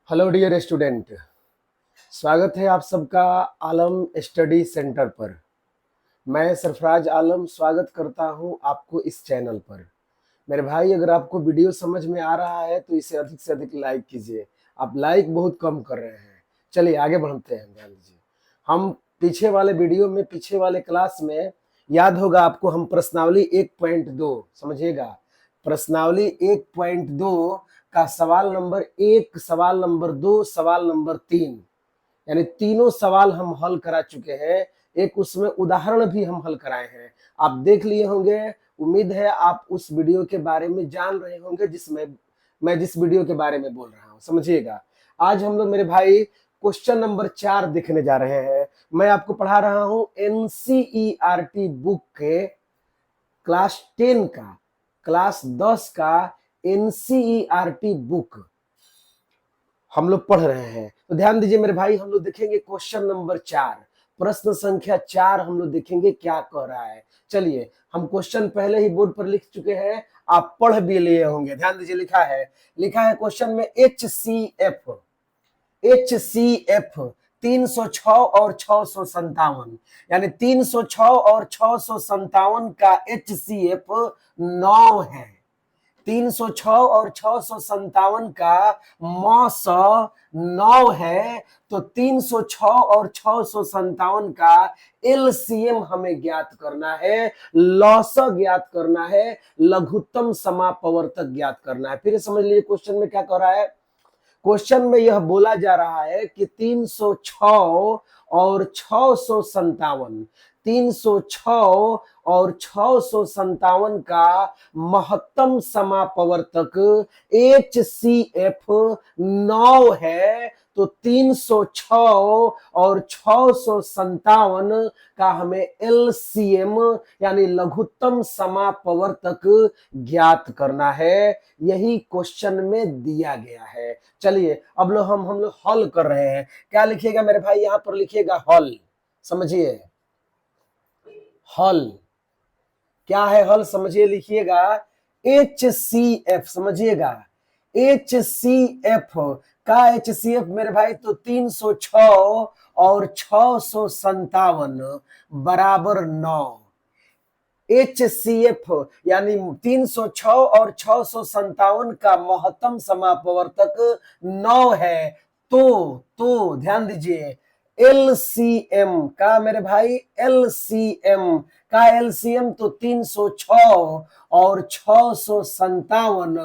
Hello dear student, स्वागत है आप सबका आलम स्टडी सेंटर पर। मैं सरफराज आलम स्वागत करता हूं आपको इस चैनल पर। मेरे भाई, अगर आपको वीडियो समझ में आ रहा है तो इसे अधिक से अधिक लाइक कीजिए। आप लाइक बहुत कम कर रहे हैं। चलिए आगे बढ़ते हैं। ध्यान दीजिए, हम पीछे वाले वीडियो में, पीछे वाले क्लास में, याद होगा आपको, हम प्रश्नावली 1.2 समझिएगा, प्रश्नावली 1.2 का सवाल नंबर 1, सवाल नंबर 2, सवाल नंबर 3, यानी तीनों सवाल हम हल करा चुके हैं। एक उसमें उदाहरण भी हम हल कराए हैं, आप देख लिए होंगे। उम्मीद है आप उस वीडियो के बारे में जान रहे होंगे जिसमें मैं जिस वीडियो के बारे में बोल रहा हूं। समझिएगा, आज हम लोग मेरे भाई क्वेश्चन नंबर 4 देखने जा रहे हैं। मैं आपको पढ़ा रहा हूं एनसीईआरटी बुक के क्लास 10 का, क्लास 10 का एनसीईआरटी बुक हम लोग पढ़ रहे हैं। तो ध्यान दीजिए मेरे भाई, हम लोग देखेंगे क्वेश्चन नंबर 4, प्रश्न संख्या 4 हम लोग देखेंगे क्या कह रहा है। चलिए, हम क्वेश्चन पहले ही बोर्ड पर लिख चुके हैं, आप पढ़ भी लिए होंगे। ध्यान दीजिए, लिखा है क्वेश्चन में एच सी एफ 306 और 657, यानी 306 और 657 का HCF 9 है। 306 और 657 का मौस 9 है, तो 306 और 657 का एलसीएम हमें ज्ञात करना है, लॉसा ज्ञात करना है, लघुत्तम समापवर्तक ज्ञात करना है। फिर समझ लीजिए क्वेश्चन में क्या कह रहा है। क्वेश्चन में यह बोला जा रहा है कि 306 और 657, 306 और 657 का महत्तम समापवर्तक HCF 9 है, तो 306 और 657 का हमें LCM यानी लघुत्तम समापवर्तक ज्ञात करना है। यही क्वेश्चन में दिया गया है। चलिए अब हम लोग हल कर रहे हैं। क्या लिखिएगा मेरे भाई, यहां पर लिखिएगा हल। समझिए हल क्या है, हल समझिए, लिखिएगा HCF। समझिएगा HCF का HCF मेरे भाई, तो 306 और 657 बराबर 9। HCF यानी 306 और 657 का महत्तम समापवर्तक 9 है। तो ध्यान दीजिए, LCM का मेरे भाई, LCM का LCM तो 306 और 657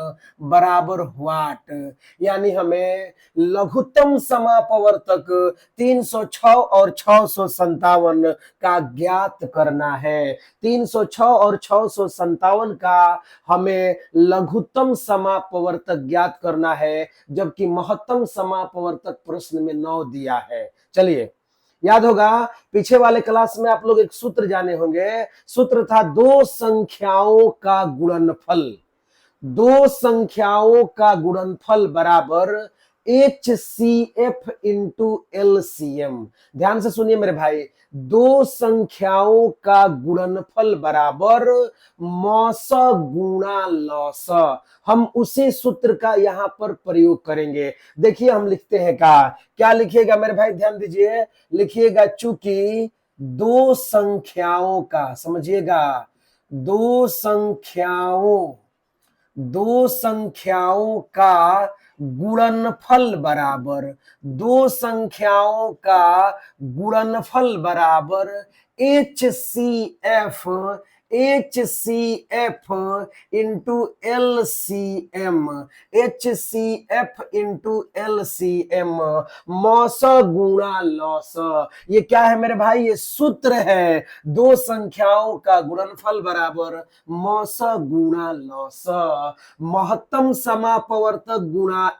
बराबर व्हाट, यानी हमें लघुत्तम समापवर्तक 306 और 657 का ज्ञात करना है। 306 और 657 का हमें लघुत्तम समापवर्तक ज्ञात करना है, जबकि महत्तम समापवर्तक प्रश्न में 9 दिया है। चलिए, याद होगा पीछे वाले क्लास में आप लोग एक सूत्र जाने होंगे। सूत्र था दो संख्याओं का गुणनफल। दो संख्याओं का गुणनफल बराबर HCF इंटू LCM। ध्यान से सुनिए मेरे भाई, दो संख्याओं का गुणनफल बराबर मौस गुणा लॉस। हम उसी सूत्र का यहां पर प्रयोग करेंगे। देखिए हम लिखते हैं क्या लिखिएगा मेरे भाई, ध्यान दीजिए, लिखिएगा चूंकि दो संख्याओं का, समझिएगा, दो संख्याओं का गुणनफल बराबर, दो संख्याओं का गुणनफल बराबर HCF into LCM। HCF into LCM, मौस गुणा लॉस। ये क्या है मेरे भाई, ये सूत्र है। दो संख्याओं का गुणनफल बराबर मौस गुणा लॉस, महत्तम समापवर्तक गुणा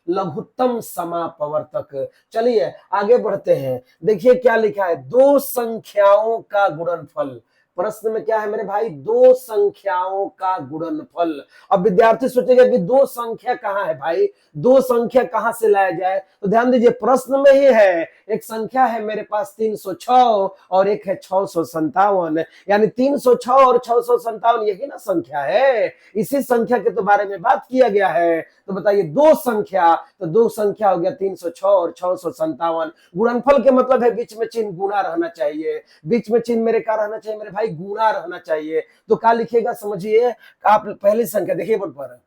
लघुत्तम समापवर्तक। चलिए आगे बढ़ते हैं। देखिए क्या लिखा है, दो संख्याओं का गुणनफल। प्रश्न में क्या है मेरे भाई, दो संख्याओं का गुणनफल। अब विद्यार्थी सोचेगा कि दो संख्या कहां है भाई, दो संख्या कहां से लाया जाए। तो ध्यान दीजिए, प्रश्न में ही है, एक संख्या है मेरे पास 306 और एक है 657, यानी 306 और 657 यही ना संख्या है। इसी संख्या के तो बारे में बात किया गया है। तो बताइए दो संख्या, तो दो संख्या हो गया 306 और 657। गुणनफल के मतलब है बीच में चिन्ह गुणा रहना चाहिए, बीच में चिन्ह मेरे क्या रहना चाहिए मेरे भाई, गुणा रहना चाहिए। तो क्या लिखिएगा समझिए, आप पहली संख्या देखिए बोर्ड पर,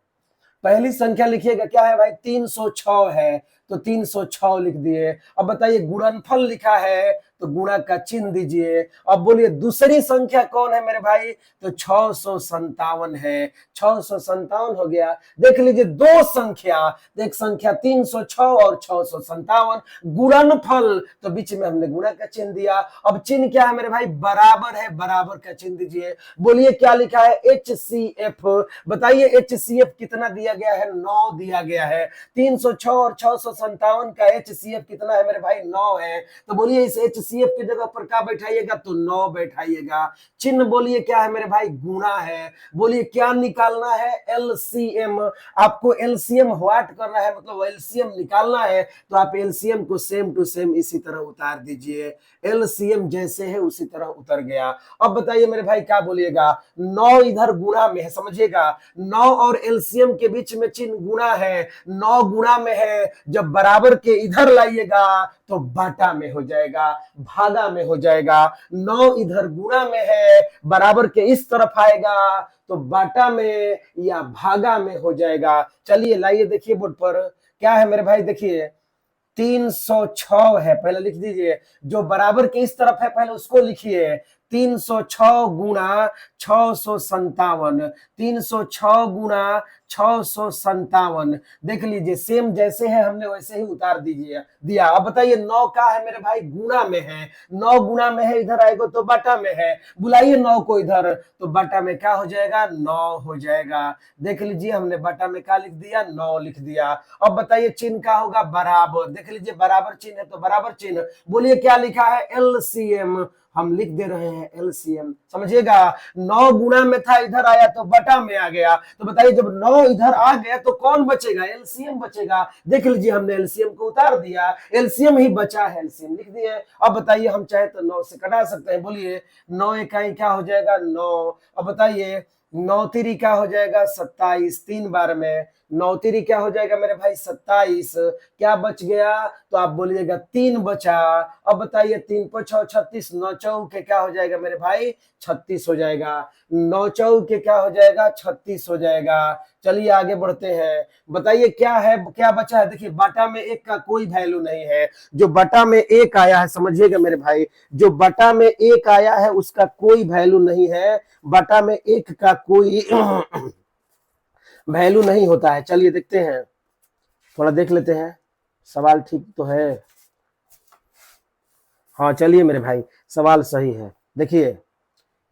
पहली संख्या लिखिएगा क्या है भाई, 306 है, तो 306 लिख दिए। अब बताइए गुणनफल लिखा है तो गुणा का चिन्ह दीजिए। अब बोलिए दूसरी संख्या कौन है मेरे भाई, तो 657 है, 657 हो गया। देख लीजिए दो संख्या, एक संख्या 306 और 657, गुणनफल तो बीच में हमने गुणा का चिन्ह दिया। अब चिन्ह क्या है मेरे भाई, बराबर है, बराबर का चिन्ह दीजिए। बोलिए क्या लिखा है, HCF। बताइए HCF कितना दिया गया है, 9 दिया गया है। 306 और 657 का HCF कितना है मेरे भाई, 9 है। तो बोलिए इस HCF की जगह पर क्या बैठाइएगा, तो 9 बैठाइएगा। चिन्ह बोलिए क्या है मेरे भाई, गुणा है। बोलिए क्या निकालना है, LCM। आपको LCM व्हाट करना है, मतलब LCM निकालना है, तो आप LCM को सेम टू सेम इसी तरह उतार दीजिए। LCM जैसे है उसी तरह उतर गया। अब बताइए मेरे भाई क्या बोलिएगा, 9 इधर गुणा में है, समझिएगा 9 और LCM के बीच में चिन्ह गुणा है, 9 गुणा में है, जब बराबर के इधर लाइएगा तो बाटा में हो जाएगा, भागा में हो जाएगा। 9 इधर गुणा में है, बराबर के इस तरफ आएगा तो बाटा में या भागा में हो जाएगा। चलिए लाइए देखिए बोर्ड पर क्या है मेरे भाई, देखिए 306 है, पहले लिख दीजिए, जो बराबर के इस तरफ है पहले उसको लिखिए। 306 गुणा 657, 306 गुणा 657। देख लीजिए सेम जैसे है हमने वैसे ही उतार दीजिए दिया। अब बताइए 9 का है मेरे भाई, गुणा में है, 9 गुणा में है, इधर आएगा तो बटा में है। बुलाइए 9 को इधर, तो बटा में क्या हो जाएगा, 9 हो जाएगा। देख लीजिए हमने बटा में क्या लिख दिया, 9 लिख दिया। अब बताइए चिन्ह क्या होगा, बराबर। देख लीजिए बराबर चिन्ह है तो बराबर चिन्ह। बोलिए क्या लिखा है, LCM। हम लिख दे रहे हैं LCM, समझिएगा। 9 गुणा में था, इधर आया तो बटा में आ गया। तो बताइए जब 9 इधर आ गया तो कौन बचेगा, LCM बचेगा। देख लीजिए हमने LCM को उतार दिया, LCM ही बचा है, LCM लिख दिए। अब बताइए हम चाहे तो 9 से कटा सकते हैं। बोलिए 9 इकाई क्या हो जाएगा, 9। अब बताइए 9 तिरी क्या हो जाएगा, 27, 3 बार में 9 तिरी क्या हो जाएगा मेरे भाई, 27। क्या बच गया, तो आप बोलिएगा 3 बचा। अब बताइए 3 5 6 36, 9 चौके क्या हो जाएगा मेरे भाई, 36 हो जाएगा। 9 चौके क्या हो जाएगा, 36 हो जाएगा। चलिए आगे बढ़ते हैं। बताइए क्या है, क्या बचा है। देखिए बटा में 1 का कोई वैल्यू नहीं है, जो बटा में 1 आया है, समझिएगा मेरे भाई, जो बटा में 1 आया है उसका कोई वैल्यू नहीं है। बटा में 1 का कोई वैल्यू नहीं होता है। चलिए देखते हैं, थोड़ा देख लेते हैं, सवाल ठीक तो है। हाँ चलिए मेरे भाई सवाल सही है। देखिए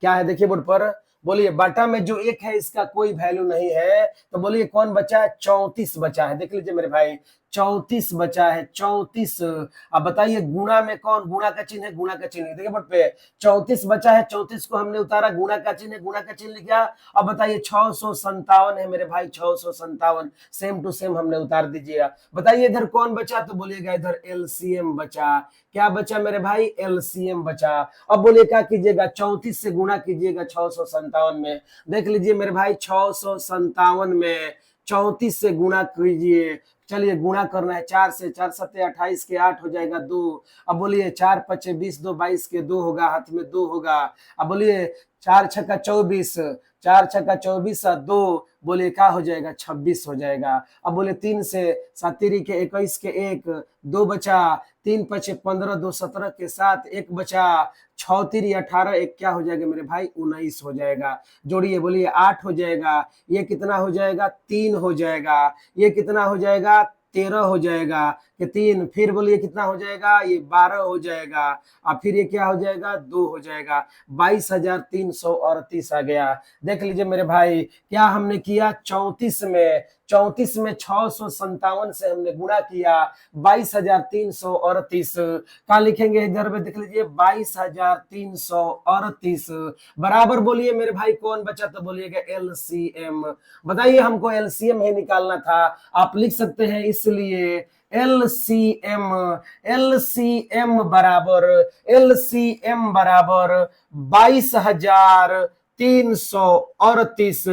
क्या है, देखिए बोर्ड पर। बोलिए बटा में जो 1 है इसका कोई वैल्यू नहीं है, तो बोलिए कौन बचा है, 34 बचा है। देख लीजिए मेरे भाई 34 बचा है, 34। अब बताइए गुणा में कौन, गुणा का चिन्ह है, गुणा का चिन्ह देखिए बोर्ड पे 34 बचा है, 34 को हमने उतारा, गुणा का चिन्ह है, गुणा का चिन्ह लिखा। अब बताइए 657 है मेरे भाई, 657 सेम टू सेम हमने उतार दीजिए। बताइए इधर कौन बचा, तो बोलिएगा इधर LCM बचा। क्या बचा मेरे भाई, LCM बचा। अब बोलिए क्या कीजिएगा, 34 से गुणा कीजिएगा 657 में। देख लीजिए मेरे भाई 657 में 34 से गुणा कीजिए। चलिए गुणा करना है, 4 से, 4 सत्ते 28 के 8 हो जाएगा 2। अब बोलिए 4 पचे 20, 2 22 के 2 होगा, हाथ में 2 होगा। अब बोलिए 4 छक्का 24, 4 छक्का 24 और 2, बोले क्या हो जाएगा, 26 हो जाएगा। अब बोले 3 से 7 तिरी के 21 के 1, 2 बचा। 3 पचे 15, 2 17 के 7, 1 बचा। 6 तिरी 18, 1 क्या हो जाएगा मेरे भाई, 19 हो जाएगा। जोड़िए, बोलिए 8 हो जाएगा, ये कितना हो जाएगा, 3 हो जाएगा। ये कितना हो जाएगा, 13 हो जाएगा कि 3। फिर बोलिए कितना हो जाएगा, ये 12 हो जाएगा। और फिर ये क्या हो जाएगा, 2 हो जाएगा। 22,338 आ गया। देख लीजिए मेरे भाई क्या हमने किया, 34 में 657 से हमने गुणा किया, 22,338। क्या लिखेंगे इधर में, देख लीजिए 22,338 बराबर। बोलिए मेरे भाई कौन बचा, तो बोलिएगा LCM। बताइए हमको LCM ही निकालना था, आप लिख सकते हैं इसलिए LCM। LCM बराबर 22,338 22,338,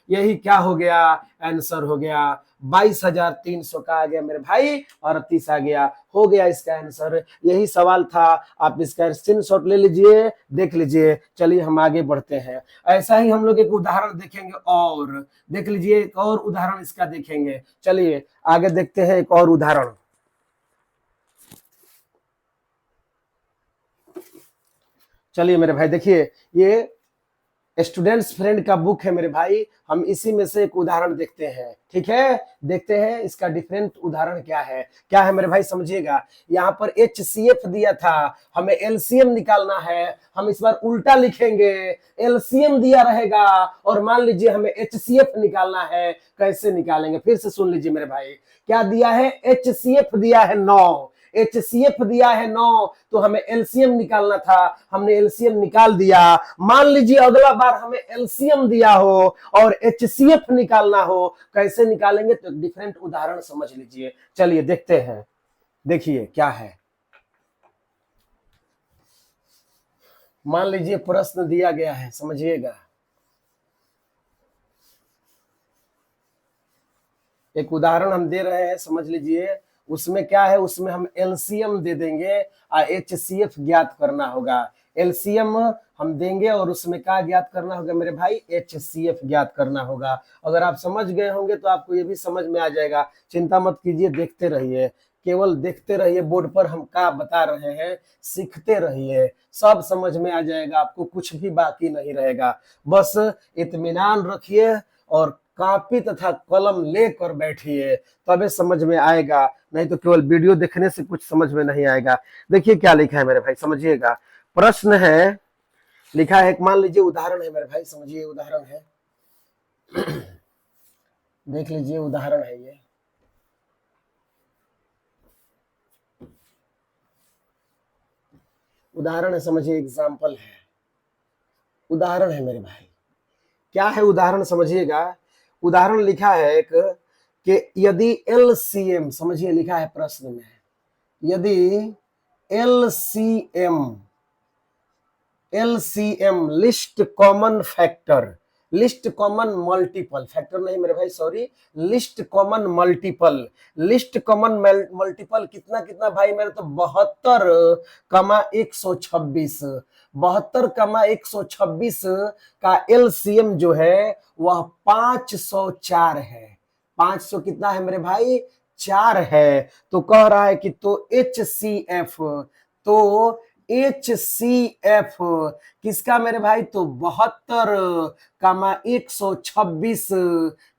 यही क्या हो गया, आंसर हो गया। 22,300 का आ गया मेरे भाई, 38 आ गया, हो गया इसका आंसर। यही सवाल था, आप इसका स्क्रीनशॉट ले लीजिए, देख लीजिए। चलिए हम आगे बढ़ते हैं। ऐसा ही हम लोग एक उदाहरण देखेंगे, और देख लीजिए एक और उदाहरण इसका देखेंगे। चलिए आगे देखते हैं एक और उदाहरण। चलिए मेरे भाई देखिए, ये स्टूडेंट्स फ्रेंड का बुक है मेरे भाई, हम इसी में से एक उदाहरण देखते हैं। ठीक है, देखते हैं इसका डिफरेंट उदाहरण क्या है। क्या है मेरे भाई, समझिएगा। यहाँ पर HCF दिया था, हमें एलसीएम निकालना है। हम इस बार उल्टा लिखेंगे, एलसीएम दिया रहेगा और मान लीजिए हमें HCF निकालना है। कैसे निकालेंगे, फिर से सुन लीजिए मेरे भाई। क्या दिया है, HCF दिया है 9, HCF दिया है 9, तो हमें एलसीएम निकालना था। हमने एलसीएम निकाल दिया। मान लीजिए अगला बार हमें एलसीएम दिया हो और HCF निकालना हो, कैसे निकालेंगे, तो डिफरेंट उदाहरण समझ लीजिए। चलिए देखते हैं, देखिए क्या है। मान लीजिए प्रश्न दिया गया है, समझिएगा। एक उदाहरण हम दे रहे हैं, समझ लीजिए। उसमें क्या है, उसमें हम एलसीएम दे देंगे और HCF ज्ञात करना होगा। एलसीएम हम देंगे और उसमें क्या ज्ञात करना होगा मेरे भाई, HCF ज्ञात करना होगा। अगर आप समझ गए होंगे तो आपको ये भी समझ में आ जाएगा। चिंता मत कीजिए, देखते रहिए, केवल देखते रहिए। बोर्ड पर हम क्या बता रहे हैं, सीखते रहिए, सब समझ में आ जाएगा आपको, कुछ भी बाकी नहीं रहेगा। बस इत्मीनान रखिए और कॉपी तथा कलम लेकर बैठिए, तबे समझ में आएगा, नहीं तो केवल वीडियो देखने से कुछ समझ में नहीं आएगा। देखिए क्या लिखा है मेरे भाई, समझिएगा। प्रश्न है, लिखा है, एक मान लीजिए उदाहरण है मेरे भाई, समझिए उदाहरण है। देख लीजिए उदाहरण है ये। उदाहरण है, समझिए, एग्जाम्पल है, उदाहरण है मेरे भाई। क्या है उदाहरण, समझिएगा। उदाहरण लिखा है एक, कि यदि एलसीएम, समझिए लिखा है प्रश्न में, यदि LCM, LCM list common factor, list common multiple, factor नहीं मेरे भाई, sorry, list common multiple, list common multiple कितना कितना भाई मेरे, तो 72,126, 72,126 का एलसीएम जो है वह 504 है। 500 कितना है मेरे भाई, 4 है। तो कह रहा है कि तो HCF, तो HCF किसका मेरे भाई, तो 72,126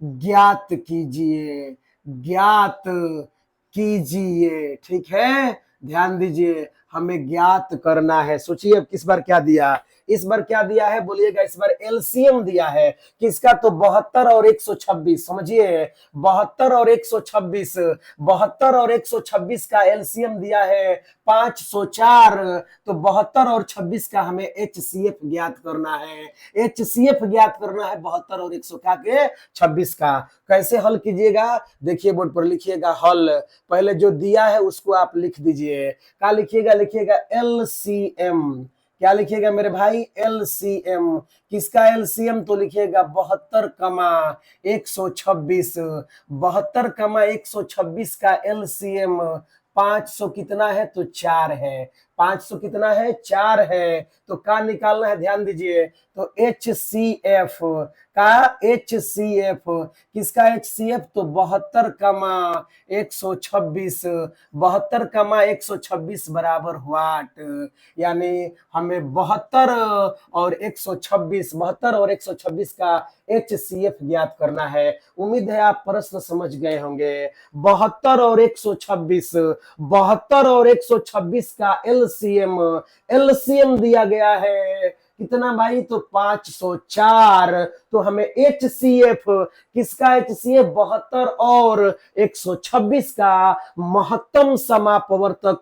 ज्ञात कीजिए, ज्ञात कीजिए। ठीक है, ध्यान दीजिए, हमें ज्ञात करना है। सोचिए अब किस बार क्या दिया, इस बार क्या दिया है बोलिएगा, इस बार एलसीएम दिया है किसका, तो 72 और 126, समझिए 72 और 126, 72 और 126 का एलसीएम दिया है 504, तो 72 और 26 का हमें HCF ज्ञात करना है। HCF ज्ञात करना है 72 और 126 का। कैसे हल कीजिएगा, देखिए बोर्ड पर लिखिएगा हल। पहले जो दिया है उसको आप लिख दीजिए। क्या लिखिएगा, लिखिएगा LCM। क्या लिखिएगा मेरे भाई, LCM। किसका LCM, तो लिखिएगा 72,126, 72,126 का LCM 500 कितना है, तो 4 है। 500 कितना है, 4 है। तो का निकालना है, ध्यान दीजिए, तो HCF का, HCF किसका HCF, तो 72,126, 72,126 बराबर व्हाट, यानी हमें 72 और 126, 72 और 126 का HCF ज्ञात करना है। उम्मीद है आप प्रश्न समझ गए होंगे। 72 और 126, 72 और 126 का एलसीएम, एलसीएम दिया गया है कितना भाई, तो 504। तो हमें HCF किसका, HCF 72 और 126 का महत्तम समापवर्तक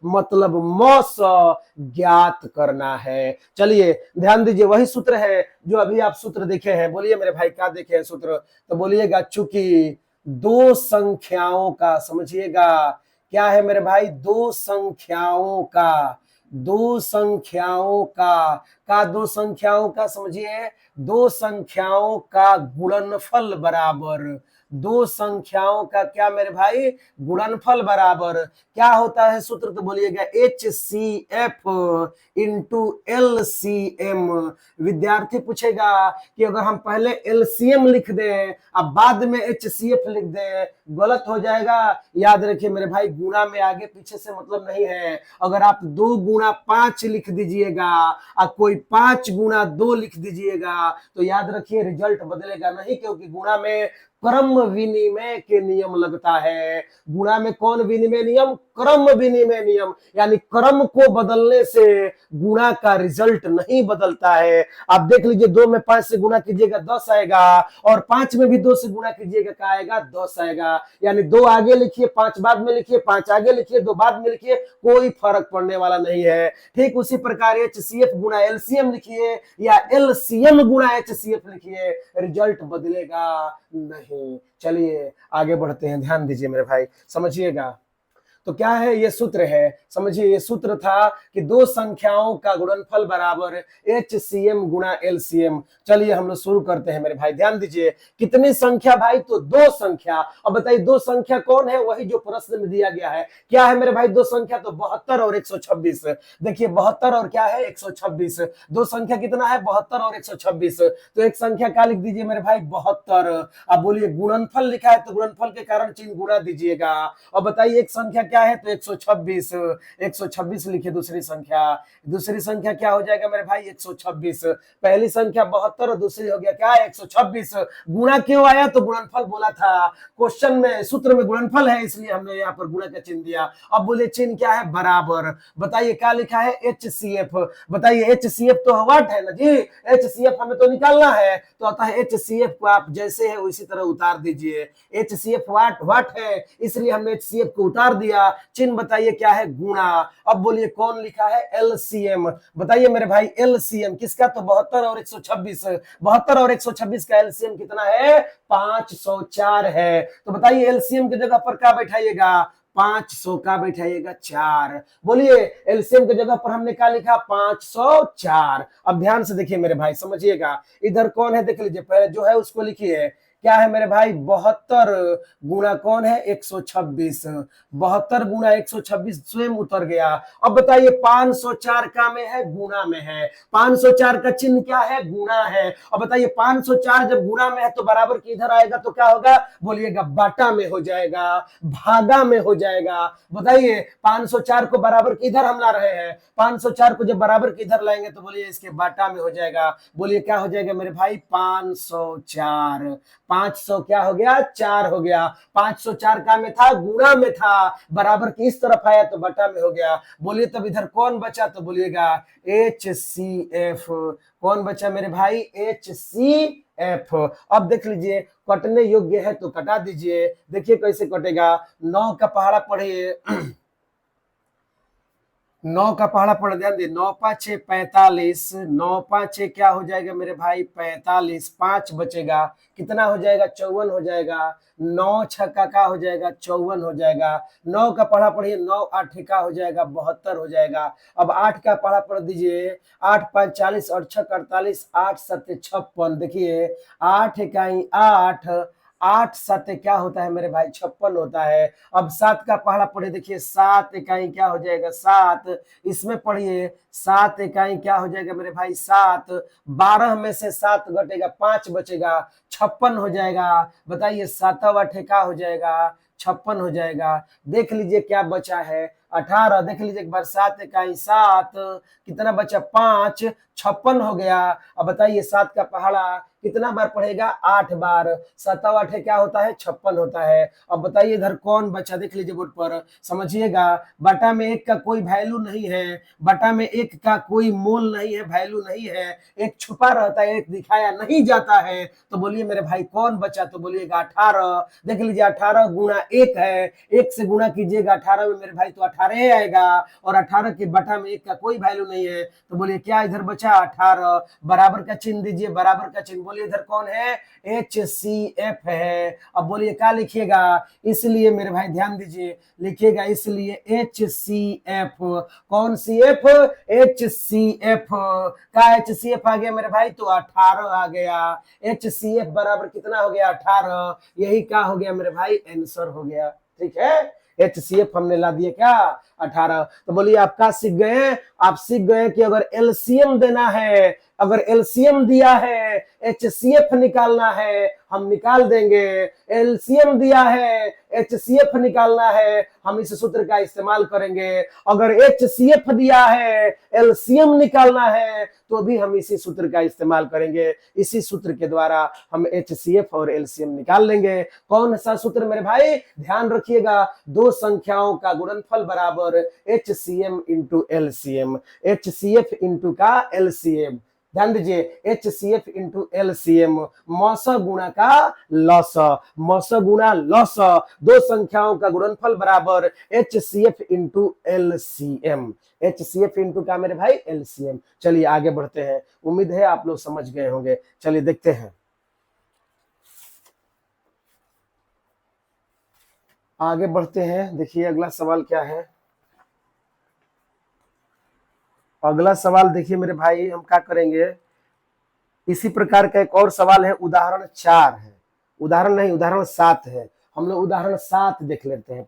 मतलब मॉस ज्ञात करना है। चलिए ध्यान दीजिए, वही सूत्र है जो अभी आप सूत्र देखे हैं। बोलिए मेरे भाई क्या देखे हैं सूत्र, तो बोलिएगा, चूंकि दो संख्याओं का, समझिएगा क्या है मेरे भाई, दो संख्याओं का, दो संख्याओं का दो संख्याओं का समझिए, दो संख्याओं का गुणनफल बराबर, दो संख्याओं का क्या मेरे भाई, गुणनफल बराबर क्या होता है सूत्र, तो बोलिएगा HCF इंटू LCM। विद्यार्थी पूछेगा कि अगर हम पहले LCM लिख दें अब बाद में HCF लिख दें, गलत हो जाएगा। याद रखिए मेरे भाई, गुणा में आगे पीछे से मतलब नहीं है। अगर आप 2 गुणा 5 लिख दीजिएगा और कोई 5 गुणा 2 लिख दीजिएगा तो याद रखिए रिजल्ट बदलेगा नहीं, क्योंकि गुणा में क्रम विनिमय के नियम लगता है। गुणा में कौन विनिमय नियम, क्रम विनिमय नियम, यानी क्रम को बदलने से गुणा का रिजल्ट नहीं बदलता है। आप देख लीजिए 2 में 5 से गुणा कीजिएगा 10 आएगा, और 5 में भी 2 से गुणा कीजिएगा क्या आएगा, 10 आएगा। यानी 2 आगे लिखिए 5 बाद में लिखिए, 5 आगे लिखिए 2 बाद में लिखिए, कोई फर्क पड़ने वाला नहीं है। ठीक उसी प्रकार HCF गुणा LCM लिखिए या LCM गुणा HCF लिखिए, रिजल्ट बदलेगा नहीं। चलिए आगे बढ़ते हैं, ध्यान दीजिए मेरे भाई, समझिएगा। तो क्या है ये सूत्र है, समझिए ये सूत्र था कि दो संख्याओं का गुणनफल बराबर HCM गुणा LCM। चलिए हम लोग शुरू करते हैं मेरे भाई, ध्यान दीजिए। कितनी संख्या भाई, तो दो संख्या। अब बताइए दो संख्या कौन है, वही जो प्रश्न में दिया गया है। क्या है मेरे भाई दो संख्या, तो 72 और 126। देखिए 72 और क्या है 126, दो संख्या कितना है 72 और 126। तो एक संख्या क्या लिख दीजिए मेरे भाई 72। अब बोलिए गुणनफल लिखा है तो गुणनफल के कारण चिन्ह गुणा दीजिएगा। और बताइए एक संख्या क्या है, तो 126, 126 लिखिए। दूसरी संख्या क्या हो जाएगा मेरे भाई 126। पहली संख्या 72 और दूसरी हो गया क्या 126। गुणा क्यों आया, तो गुणनफल बोला था क्वेश्चन में, सूत्र में गुणनफल है इसलिए हमने यहाँ पर गुणा का चिन्ह दिया। अब बोले चिन्ह क्या है, बराबर। बताइए क्या लिखा है HCF। बताइए HCF तो व्हाट है ना जी, HCF हमें तो निकालना है, तो आता है HCF को आप जैसे है उसी तरह उतार दीजिए। HCF व्हाट है, इसलिए हमने HCF को उतार दिया। चिन्ह बताइए क्या है, गुणा। अब बोलिए कौन लिखा है, LCM। बताइए मेरे भाई LCM किसका, तो 72 और 126। 72 और 126 का LCM कितना है, 504 है। तो बताइए LCM की जगह पर क्या बैठाइएगा, 500 का बैठाइएगा 4। बोलिए एलसीएम की जगह पर हमने क्या लिखा, 504। अब ध्यान से देखिए मेरे भाई, समझिएगा। इधर कौन है देख लीजिए, पहले जो है उसको लिखिए। क्या है मेरे भाई 72 गुणा कौन है 126। 72 गुणा 126 स्वयं उतर गया। अब बताइए 504 का में है, गुणा में है। 504 का चिन्ह क्या है, गुणा है। अब बताइए 504 जब गुणा में है तो बराबर की इधर आएगा तो क्या होगा, बोलिएगा बाटा में हो जाएगा, भागा में हो जाएगा। बताइए 504 को बराबर किधर हम ला रहे हैं, 504 को जब बराबर किधर लाएंगे तो बोलिए इसके बाटा में हो जाएगा। बोलिए क्या हो जाएगा मेरे भाई 504। 500 क्या हो गया, 4 हो गया। 504 का में था, गुणा में था, बराबर की इस तरफ आया तो बटा में हो गया। बोलिए तब इधर कौन बचा, तो बोलिएगा HCF। कौन बचा मेरे भाई, HCF। अब देख लीजिए कटने योग्य है तो कटा दीजिए। देखिए कैसे कटेगा, 9 का पहाड़ा पढ़िए 9 का पहाड़ा पढ़, ध्यान दे, 9 5 6 45, 9 5 6 क्या हो जाएगा मेरे भाई 45, 5 बचेगा, कितना हो जाएगा 54 हो जाएगा। 9 छक्का का हो जाएगा 54 हो जाएगा। 9 का पढ़ा पढ़िए, 9 8 का हो जाएगा 72 हो जाएगा। अब 8 का पढ़ा पढ़ दीजिए, 8 5 40 और 6 48, 8 7 56। देखिए 8 इकाई 8, 8 7 क्या होता है मेरे भाई 56 होता है। अब 7 का पहाड़ा पढ़िए, देखिए 7 इकाई क्या हो जाएगा 7, इसमें पढ़िए 7 इकाई क्या हो जाएगा मेरे भाई 7। 12 में से 7 घटेगा 5 बचेगा, 56 हो जाएगा। बताइए 7 8 क्या हो जाएगा 56 हो जाएगा। देख लीजिए क्या बचा है 18। देख लीजिए एक बार 7 इकाई 7, कितना बचा 5, 56 हो गया। अब बताइए 7 का पहाड़ा कितना बार पढ़ेगा 8 बार, 7 8 क्या होता है 56 होता है। अब बताइए इधर कौन बचा, देख लीजिए बोर्ड पर, समझिएगा। बटा में 1 का कोई वैल्यू नहीं है, बटा में 1 का कोई मोल नहीं है, वैल्यू नहीं है। एक छुपा रहता है, एक दिखाया नहीं जाता है। तो बोलिए मेरे भाई कौन बचा, तो बोलिएगा 18। देख लीजिए 18 गुणा 1 है, 1 से गुणा कीजिएगा 18 में मेरे भाई तो 18 आएगा, और 18 के बटा में 1 का कोई वैल्यू नहीं है। तो बोलिए क्या इधर बचा बचा 18, बराबर का चिन्ह दीजिए, बराबर का चिन्ह। बोलिए इधर कौन है, HCF है। अब बोलिए क्या लिखिएगा, इसलिए मेरे भाई ध्यान दीजिए, लिखिएगा इसलिए HCF। कौन सी एफ, HCF का HCF आ गया मेरे भाई, तो 18 आ गया। HCF बराबर कितना हो गया, 18। यही क्या हो गया मेरे भाई, आंसर हो गया। ठीक है, HCF हमने ला दिया क्या, 18। तो बोलिए आप क्या सीख गए, आप सीख गए कि अगर एलसीएम देना है, अगर एलसीएम दिया है, HCF निकालना है, हम निकाल देंगे। एलसीएम दिया है, HCF निकालना है, हम इस सूत्र का इस्तेमाल करेंगे। अगर HCF दिया है, एलसीएम निकालना है, तो भी हम इसी सूत्र का इस्तेमाल करेंगे। इसी सूत्र के द्वारा हम HCF और एलसीएम निकाल लेंगे। कौन सा सूत्र मेरे भाई, ध्यान रखिएगा, दो संख्याओं का गुणनफल बराबर HCM into LCM, HCF into का एलसीएम। ध्यान दीजिए, HCF इंटू एलसीएम, मौसा गुणा का लॉस, मौसा गुणा लॉस, दो संख्याओं का गुणनफल बराबर HCF into LCM, HCF into का मेरे भाई एलसीएम। चलिए आगे बढ़ते हैं, उम्मीद है आप लोग समझ गए होंगे। चलिए देखते हैं, आगे बढ़ते हैं। देखिए अगला सवाल क्या है, अगला सवाल देखिए मेरे भाई, हम क्या करेंगे, इसी प्रकार का एक और सवाल है, उदाहरण 4 है, उदाहरण नहीं, उदाहरण 7 है। हम लोग उदाहरण 7 देख लेते हैं,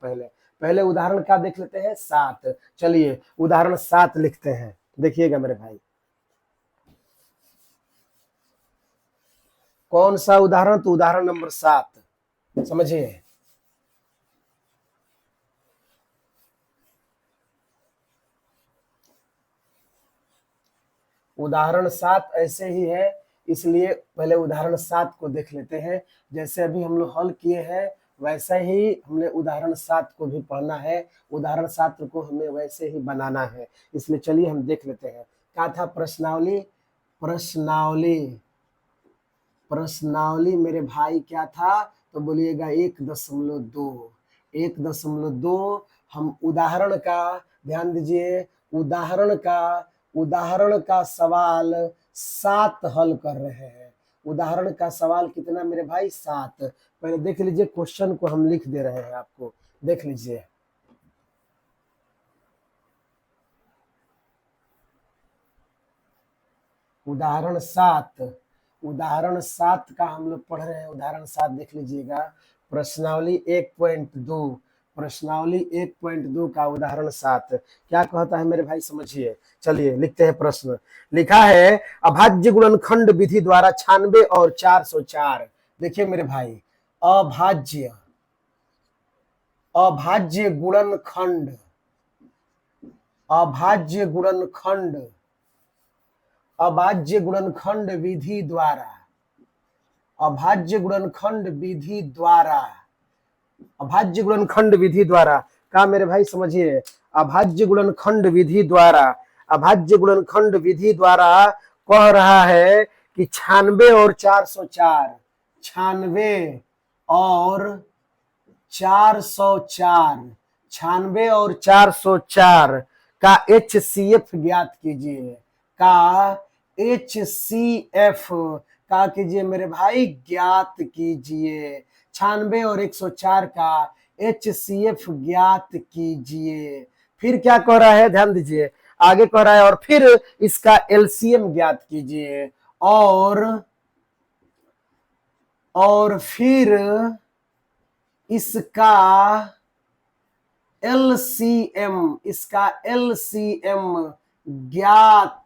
पहले उदाहरण क्या देख लेते हैं, 7। चलिए उदाहरण 7 लिखते हैं, देखिएगा मेरे भाई, कौन सा उदाहरण, तो उदाहरण नंबर 7 समझिए। उदाहरण 7 ऐसे ही है, इसलिए पहले उदाहरण 7 को देख लेते हैं। जैसे अभी हम लोग हल किए हैं, वैसा ही हमने उदाहरण 7 को भी पढ़ना है, उदाहरण 7 को हमें वैसे ही बनाना है। इसलिए चलिए हम देख लेते हैं। क्या था, प्रश्नावली, प्रश्नावली, प्रश्नावली मेरे भाई क्या था, तो बोलिएगा 1.2, 1.2। हम उदाहरण का, ध्यान दीजिए, उदाहरण का सवाल 7 हल कर रहे हैं। उदाहरण का सवाल कितना मेरे भाई, 7। पहले देख लीजिए, क्वेश्चन को हम लिख दे रहे हैं आपको, देख लीजिए। उदाहरण 7, उदाहरण 7 का हम लोग पढ़ रहे हैं। उदाहरण 7 देख लीजिएगा, प्रश्नावली 1.2, प्रश्नावली 1.2 का उदाहरण 7 क्या कहता है मेरे भाई, समझिए। चलिए लिखते हैं प्रश्न। लिखा है, अभाज्य गुणनखंड विधि द्वारा 96 और 404। देखिए मेरे भाई, अभाज्य, अभाज्य गुणनखंड, अभाज्य गुणनखंड, अभाज्य गुणनखंड विधि द्वारा, अभाज्य गुणनखंड विधि द्वारा, अभाज्य गुणनखंड विधि द्वारा का मेरे भाई समझिए, अभाज्य गुणनखंड विधि द्वारा, अभाज्य गुणनखंड विधि द्वारा कह रहा है कि 96 और 404, 96 और 404, 96 और 404 का HCF ज्ञात कीजिए, का HCF का कीजिए मेरे भाई, ज्ञात कीजिए। 96 और 104 का HCF ज्ञात कीजिए। फिर क्या कह रहा है, ध्यान दीजिए, आगे कह रहा है, और फिर इसका LCM ज्ञात कीजिए, और फिर इसका LCM, इसका LCM ज्ञात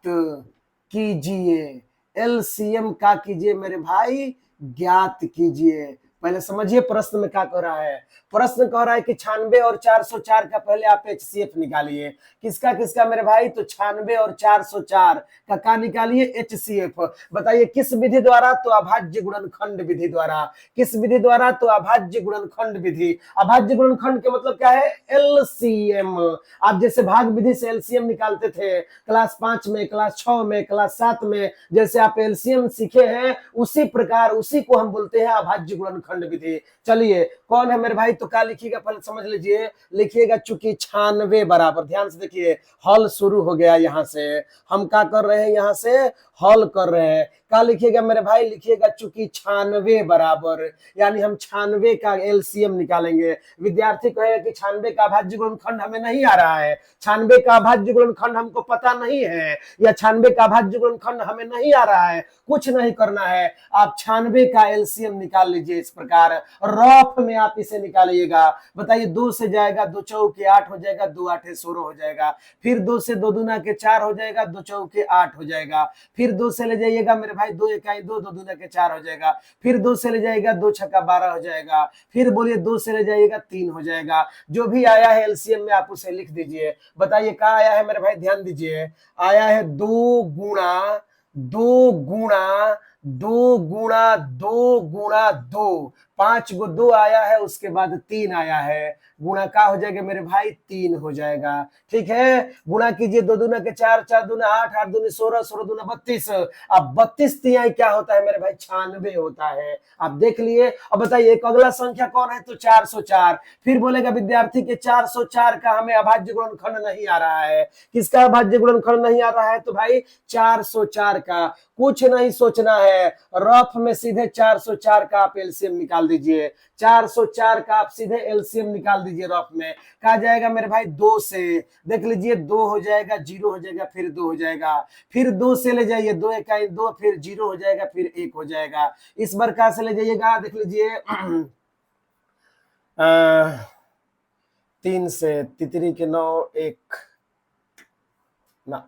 कीजिए। LCM का कीजिए मेरे भाई, ज्ञात कीजिए। पहले समझिए प्रश्न में क्या कह रहा है, प्रश्न कह रहा है कि 96 और 404 का पहले आप HCF निकालिए। किसका किसका मेरे भाई, तो 96 और 404 का क्या निकालिए, HCF। बताइए किस विधि द्वारा, तो अभाज्य गुणनखंड विधि द्वारा। किस विधि द्वारा, तो अभाज्य गुणनखंड विधि। अभाज्य गुणनखंड के मतलब क्या है, LCM। आप जैसे भाग विधि से LCM निकालते थे क्लास 5 में, क्लास 6 में, क्लास 7 में, जैसे आप LCM सीखे हैं, उसी प्रकार उसी को हम बोलते हैं अभाज्य गुणनखंड गुणनखंड विधि। चलिए कौन है मेरे भाई, तो क्या लिखिएगा पहले समझ लीजिए, लिखिएगा चूंकि 96 बराबर, ध्यान से देखिए हल शुरू हो गया, यहां से हम क्या कर रहे हैं, यहां से हल कर रहे हैं। क्या लिखिएगा मेरे भाई, लिखिएगा चूंकि 96 बराबर, यानी हम 96 का एलसीएम निकालेंगे। विद्यार्थी कहेगा कि 96 का अभाज्य गुणनखंड हमें नहीं आ रहा है, 96 का अभाज्य गुणनखंड हमको पता नहीं है, या 96 का अभाज्य गुणनखंड हमें नहीं आ रहा है। कुछ नहीं करना है, आप 96 का एलसीएम निकाल लीजिए इस प्रकार, रफ में आप इसे निकालिएगा। बताइए 2 से जाएगा 2 चौके 8 हो जाएगा, 2 8 16 हो जाएगा, फिर 2 से 2 दूना के 4 हो जाएगा, 2 चौके 8 हो जाएगा, फिर 2 से ले जाइएगा मेरे भाई 2 इकाई 2, 2 दूना के 4 हो जाएगा, फिर 2 से ले जाइएगा 2 छक्का 12 हो जाएगा, फिर बोलिए 2 से ले जाइएगा 3 हो जाएगा। जो भी आया है एलसीएम में आप उसे लिख दीजिए। बताइए क्या आया है मेरे भाई, ध्यान दीजिए, आया है 2 गुणा 2 गुणा 2 गुणा 2 गुणा 2, 5 गो 2 आया है, उसके बाद 3 आया है, गुणा का हो जाएगा मेरे भाई 3 हो जाएगा। ठीक है, गुणा कीजिए, 2 दूना के 4, 4 दूना 8, 8 दूनी 16, 16 दूना 32। अब 32 तिहाई क्या होता है मेरे भाई, 96 होता है। आप देख लिए। अब बताइए एक अगला संख्या कौन है, तो 404। फिर बोलेगा विद्यार्थी के 404 का हमें अभाज्य गुणनखंड नहीं आ रहा है। किसका अभाज्य गुणनखंड नहीं आ रहा है, तो भाई 404 का। कुछ नहीं सोचना है, रफ में सीधे 404 का आप एलसीएम निकाल दीजिए। 404 का आप सीधे एलसीएम निकाल दीजिए, रफ में कहा जाएगा मेरे भाई 2 से, देख लीजिए 2 हो जाएगा, 0 हो जाएगा, फिर 2 हो जाएगा, फिर 2 से ले जाइए 2 इकाई 2, फिर 0 हो जाएगा, फिर 1 हो जाएगा। इस बार कहां से ले जाइएगा, देख लीजिए 3 से, तितरी के 9 1 ना,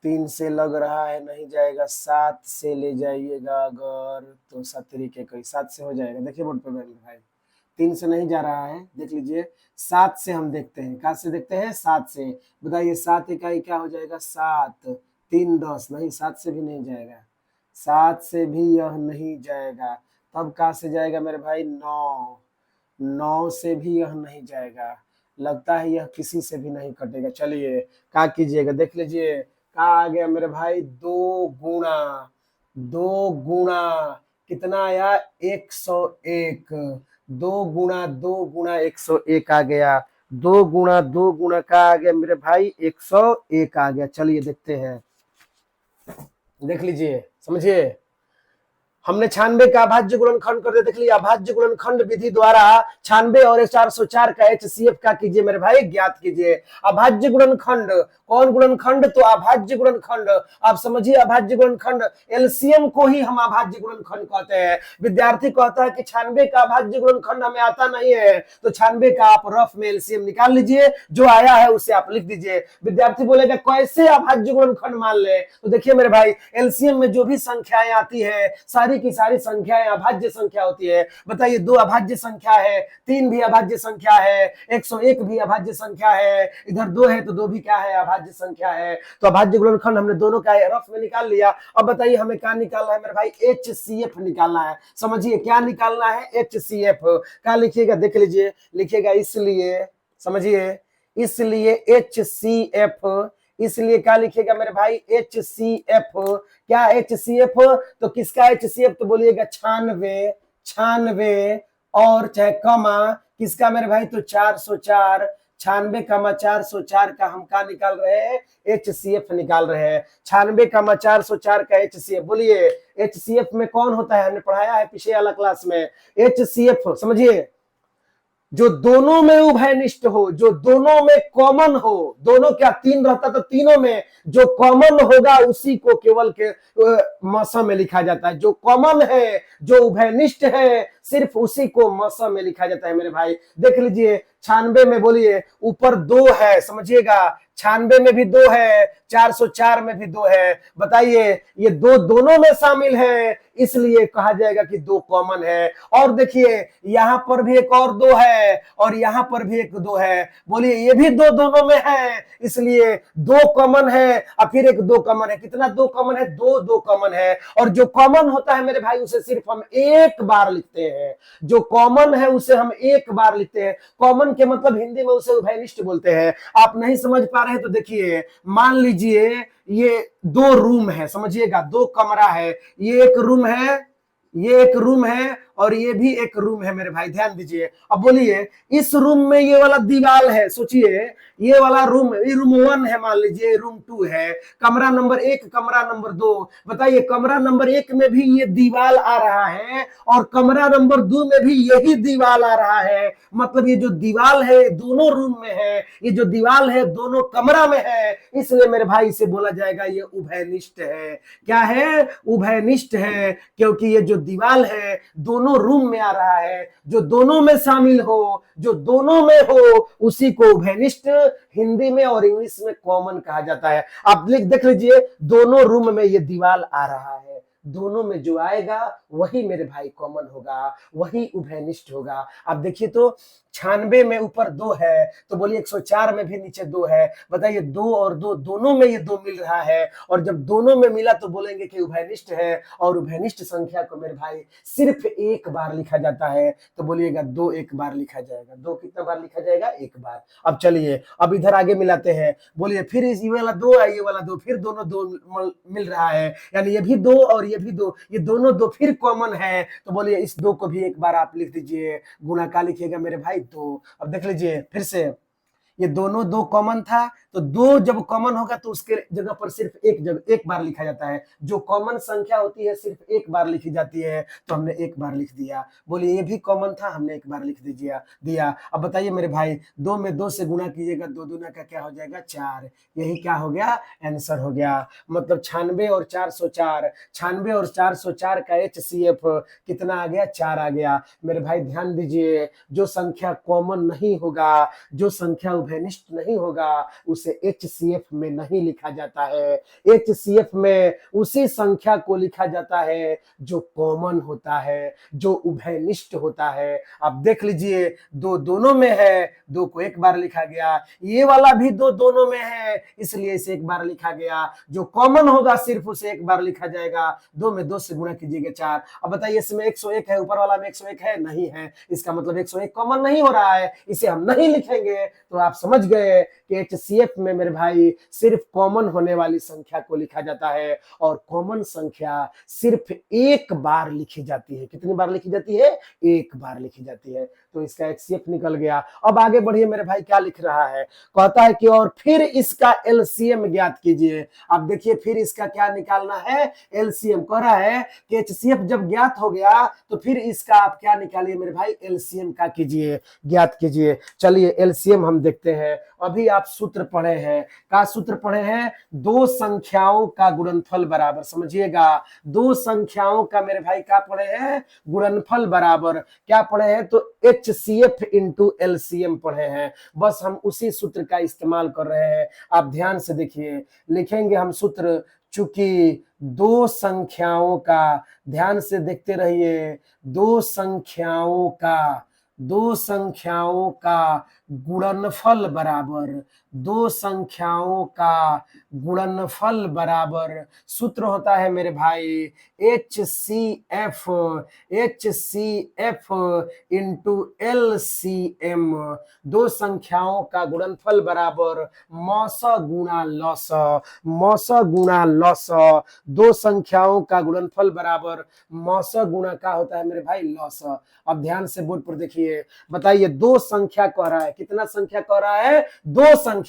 3 से लग रहा है नहीं जाएगा, 7 से ले जाइएगा अगर, तो 7 तरीके कोई 7 से हो जाएगा। देखिए बोर्ड पे भाई 3 से नहीं जा रहा है, देख लीजिए 7 से हम देखते हैं। कहाँ से देखते हैं, 7 से। बताइए 7 इकाई क्या हो जाएगा, 7 3 10, नहीं 7 से भी नहीं जाएगा, 7 से भी यह नहीं जाएगा। तब कहाँ से जाएगा मेरे भाई, 9, 9 से भी यह नहीं जाएगा। लगता है यह किसी से भी नहीं कटेगा। चलिए क्या कीजिएगा, देख लीजिए क्या आ गया मेरे भाई, 2 गुणा 2 गुणा कितना आया, 101। 2 गुणा 2 गुणा 101 आ गया। 2 गुणा 2 गुणा का आ गया मेरे भाई, 101 आ गया। चलिए देखते हैं, देख लीजिए समझिए, हमने 96 का अभाज्य गुणनखंड कर दिया। देख लीजिए अभाज्य गुणनखंड विधि द्वारा 96 और 404 का एचसीएफ का कीजिए मेरे भाई, ज्ञात कीजिए। अभाज्य गुणनखंड, कौन गुणनखंड, तो अभाज्य गुणनखंड। आप समझिए अभाज्य गुणनखंड, एलसीएम को ही हम अभाज्य गुणनखंड कहते हैं। विद्यार्थी कहता है कि 96 का अभाज्य गुणनखंड हमें आता नहीं है, तो 96 का आप रफ में एलसीएम निकाल लीजिए, जो आया है उसे आप लिख दीजिए। विद्यार्थी बोलेगा कैसे अभाज्य गुणनखंड मान ले, तो देखिए मेरे भाई एलसीएम में जो भी संख्याएं आती है सारी की सारी संख्याएं अभाज्य संख्या होती है। बताइए 2 अभाज्य संख्या है, 3 भी अभाज्य संख्या है, 101 भी अभाज्य संख्या है, इधर 2 है तो 2 भी क्या है, अभाज्य संख्या है। तो अभाज्य गुणनखंड हमने दोनों का रफ में निकाल लिया। अब बताइए हमें क्या निकालना है मेरे भाई, एचसीएफ निकालना है। समझिए क्या निकालना है, एचसीएफ। क्या लिखिएगा, देख लीजिए, लिखिएगा इसलिए, समझिए इसलिए एचसीएफ, इसलिए क्या लिखिएगा मेरे भाई, एचसीएफ। क्या एचसीएफ, तो किसका एचसीएफ, तो बोलिएगा 96, 96 और चाहे कमा किसका मेरे भाई, तो 404, 96 कमा 404 का हम क्या निकाल रहे हैं, एचसीएफ निकाल रहे हैं। 96 कमा 404 का एचसीएफ, बोलिए एचसीएफ में कौन होता है, हमने पढ़ाया है पिछले वाला क्लास में। एचसीएफ समझिए, जो दोनों में उभयनिष्ठ हो, जो दोनों में कॉमन हो, दोनों क्या 3 रहता तो तीनों में जो कॉमन होगा उसी को केवल के मौसम में लिखा जाता है। जो कॉमन है, जो उभयनिष्ठ है, सिर्फ उसी को मौसम में लिखा जाता है मेरे भाई। देख लीजिए 96 में बोलिए ऊपर 2 है, समझिएगा 96 में भी 2 है, 404 में भी 2 है। बताइए ये 2 दोनों में शामिल है, इसलिए कहा जाएगा कि 2 कॉमन है। और देखिए यहां पर भी एक और 2 है, और यहां पर भी एक 2 है। बोलिए ये भी 2 दोनों में है, इसलिए 2 कॉमन है और फिर एक 2 कॉमन है। कितना 2 कॉमन है, 2 कॉमन है। और जो कॉमन होता है मेरे भाई उसे सिर्फ हम एक बार लिखते हैं। जो कॉमन है उसे हम एक बार लिखते हैं। कॉमन के मतलब हिंदी में उसे उभयनिष्ठ बोलते हैं। आप नहीं समझ पा रहे हैं तो देखिए, मान लीजिए ये 2 रूम है, समझिएगा 2 कमरा है, ये एक रूम है, ये एक रूम है और ये भी एक रूम है मेरे भाई, ध्यान दीजिए। अब बोलिए इस रूम में ये वाला दीवार है, सोचिए ये वाला रूम, ये रूम 1 है, मान लीजिए रूम 2 है, कमरा नंबर 1, कमरा नंबर 2। बताइए कमरा नंबर 1 में भी ये दीवार आ रहा है और कमरा नंबर 2 में भी यही दीवार आ रहा है। मतलब ये जो दीवार है दोनों रूम में है, ये जो दीवार है दोनों कमरा में है, इसलिए मेरे भाई इसे बोला जाएगा ये उभयनिष्ठ है। क्या है? उभयनिष्ठ है, क्योंकि ये जो दीवार है दोनों रूम में आ रहा है, जो दोनों में शामिल हो, जो दोनों में हो, उसी को उभयनिष्ठ हिंदी में और इंग्लिश में कॉमन कहा जाता है। आप देख लीजिए दोनों रूम में ये दीवार आ रहा है, दोनों में जो आएगा वही मेरे भाई कॉमन होगा, वही उभयनिष्ठ होगा। आप देखिए तो 96 में ऊपर 2 है, तो बोलिए 104 में भी नीचे 2 है। बताइए 2 और 2 दोनों में ये 2 मिल रहा है, और जब दोनों में मिला तो बोलेंगे कि उभयनिष्ठ है। और उभयनिष्ठ संख्या को मेरे भाई सिर्फ एक बार लिखा जाता है, तो बोलिएगा 2 एक बार लिखा जाएगा। 2 कितना बार लिखा जाएगा? एक बार। अब चलिए अब इधर आगे मिलाते हैं, बोलिए फिर इस ये वाला 2 है, ये वाला 2, फिर दोनों 2 मिल रहा है, यानी ये भी 2 और ये भी 2, ये दोनों 2 फिर कॉमन है, तो बोलिए इस 2 को भी एक बार आप लिख दीजिए। गुणा का लिखिएगा मेरे भाई 2। अब देख लीजिए फिर से, ये दोनों 2 कॉमन था, तो 2 जब कॉमन होगा तो उसके जगह पर सिर्फ एक बार लिखा जाता है। जो कॉमन संख्या होती है सिर्फ एक बार लिखी जाती है, तो हमने एक बार लिख दिया। बोलिए ये भी कॉमन था, हमने एक बार लिख दिया। अब बताइए मेरे भाई 2 में 2 से गुणा कीजिएगा, 2 दूना का क्या हो जाएगा? 4। यही क्या हो गया? आंसर हो गया। मतलब 96 और 404, 96 और 404 का HCF कितना आ गया? 4 आ गया। मेरे भाई ध्यान दीजिए, जो संख्या कॉमन नहीं होगा, जो संख्या उभयनिष्ठ नहीं होगा, उसे HCF में नहीं लिखा जाता है। HCF में उसी संख्या को लिखा जाता है जो कॉमन होता है, जो उभयनिष्ठ होता है। आप देख लीजिए 2 दोनों में है, 2 को एक बार लिखा गया। ये वाला भी 2 दोनों में है, इसलिए इसे एक बार लिखा गया। जो कॉमन होगा सिर्फ उसे एक बार लिखा जाएगा। 2 में 2 से गुणा कीजिएगा 4। अब बताइए इसमें 101 है, ऊपर वाला में 101 है? नहीं है, इसका मतलब 101 कॉमन नहीं हो रहा है, इसे हम नहीं लिखेंगे। तो आप समझ गए कि HCF में मेरे भाई सिर्फ कॉमन होने वाली संख्या को लिखा जाता है, और कॉमन संख्या सिर्फ एक बार लिखी जाती है। कितनी बार लिखी जाती है? एक बार लिखी जाती है। तो इसका HCF निकल गया। अब आगे बढ़िए मेरे भाई, क्या लिख रहा है? कहता है कि और फिर इसका LCM ज्ञात कीजिए। अब देखिए फिर इसका क्या निकालना है? LCM। कह रहा है कि HCF जब ज्ञात हो गया तो फिर इसका आप क्या निकालिए मेरे भाई? LCM का कीजिए, ज्ञात कीजिए। चलिए LCM हम देखते हैं। अभी आप सूत्र पढ़े हैं, का सूत्र पढ़े हैं? 2 संख्याओं का गुणनफल बराबर, समझिएगा 2 संख्याओं का मेरे भाई क्या पढ़े हैं? गुणनफल बराबर क्या पढ़े हैं? तो HCF इंटू LCM पढ़े हैं। बस हम उसी सूत्र का इस्तेमाल कर रहे हैं। आप ध्यान से देखिए, लिखेंगे हम सूत्र, चूंकि 2 संख्याओं का, ध्यान से देखते रहिए, 2 संख्याओं का गुणनफल बराबर, 2 संख्याओं का गुणनफल बराबर सूत्र होता है मेरे भाई HCF इंटू LCM। 2 संख्याओं का गुणनफल बराबर मौस गुणा लॉस, मौस गुणा लॉस। 2 संख्याओं का गुणनफल बराबर मौस गुणा का होता है मेरे भाई लॉस। अब ध्यान से बोर्ड पर देखिए, बताइए 2 संख्या कह रहा है, कितना संख्या कह रहा है? 2 संख्या।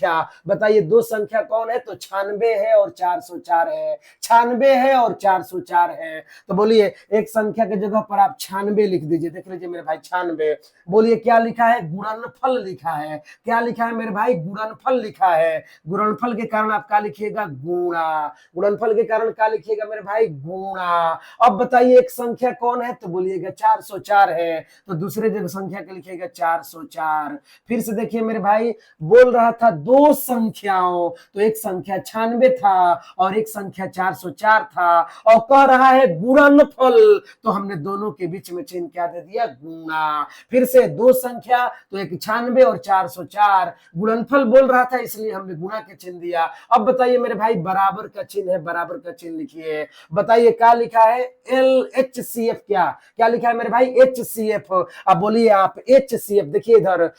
बताइए 2 संख्या कौन है? तो 96 है और 404 है, 96 है और 404 है। तो बोलिए एक संख्या के जगह पर आप 96 लिख दीजिए। देख लीजिए मेरे भाई 96। बोलिए क्या लिखा है? गुणनफल लिखा है। क्या लिखा है मेरे भाई? गुणनफल लिखा है। गुणनफल के कारण आप क्या लिखिएगा? गुणा। गुणनफल के कारण क्या लिखिएगा मेरे भाई? गुणा। अब बताइए एक संख्या कौन है? तो बोलिएगा 404 है, तो दूसरे जगह संख्या का लिखिएगा 404। फिर से देखिए मेरे भाई, बोल रहा था 2 संख्याओं, तो एक संख्या 96 था और एक संख्या 404 था, और कह रहा है गुणनफल, तो हमने दोनों के बीच में चिन्ह क्या दे दिया? गुणा। फिर से 2 संख्या, तो एक 96 और 404, गुणनफल बोल रहा था इसलिए हमने गुणा के चिन्ह दिया। अब बताइए मेरे भाई बराबर का चिन्ह है, बराबर का चिन्ह लिखिए। बताइए क्या लिखा है? LHCF। क्या क्या लिखा है मेरे भाई? HCF। अब बोलिए आप HCF, देखिए इधर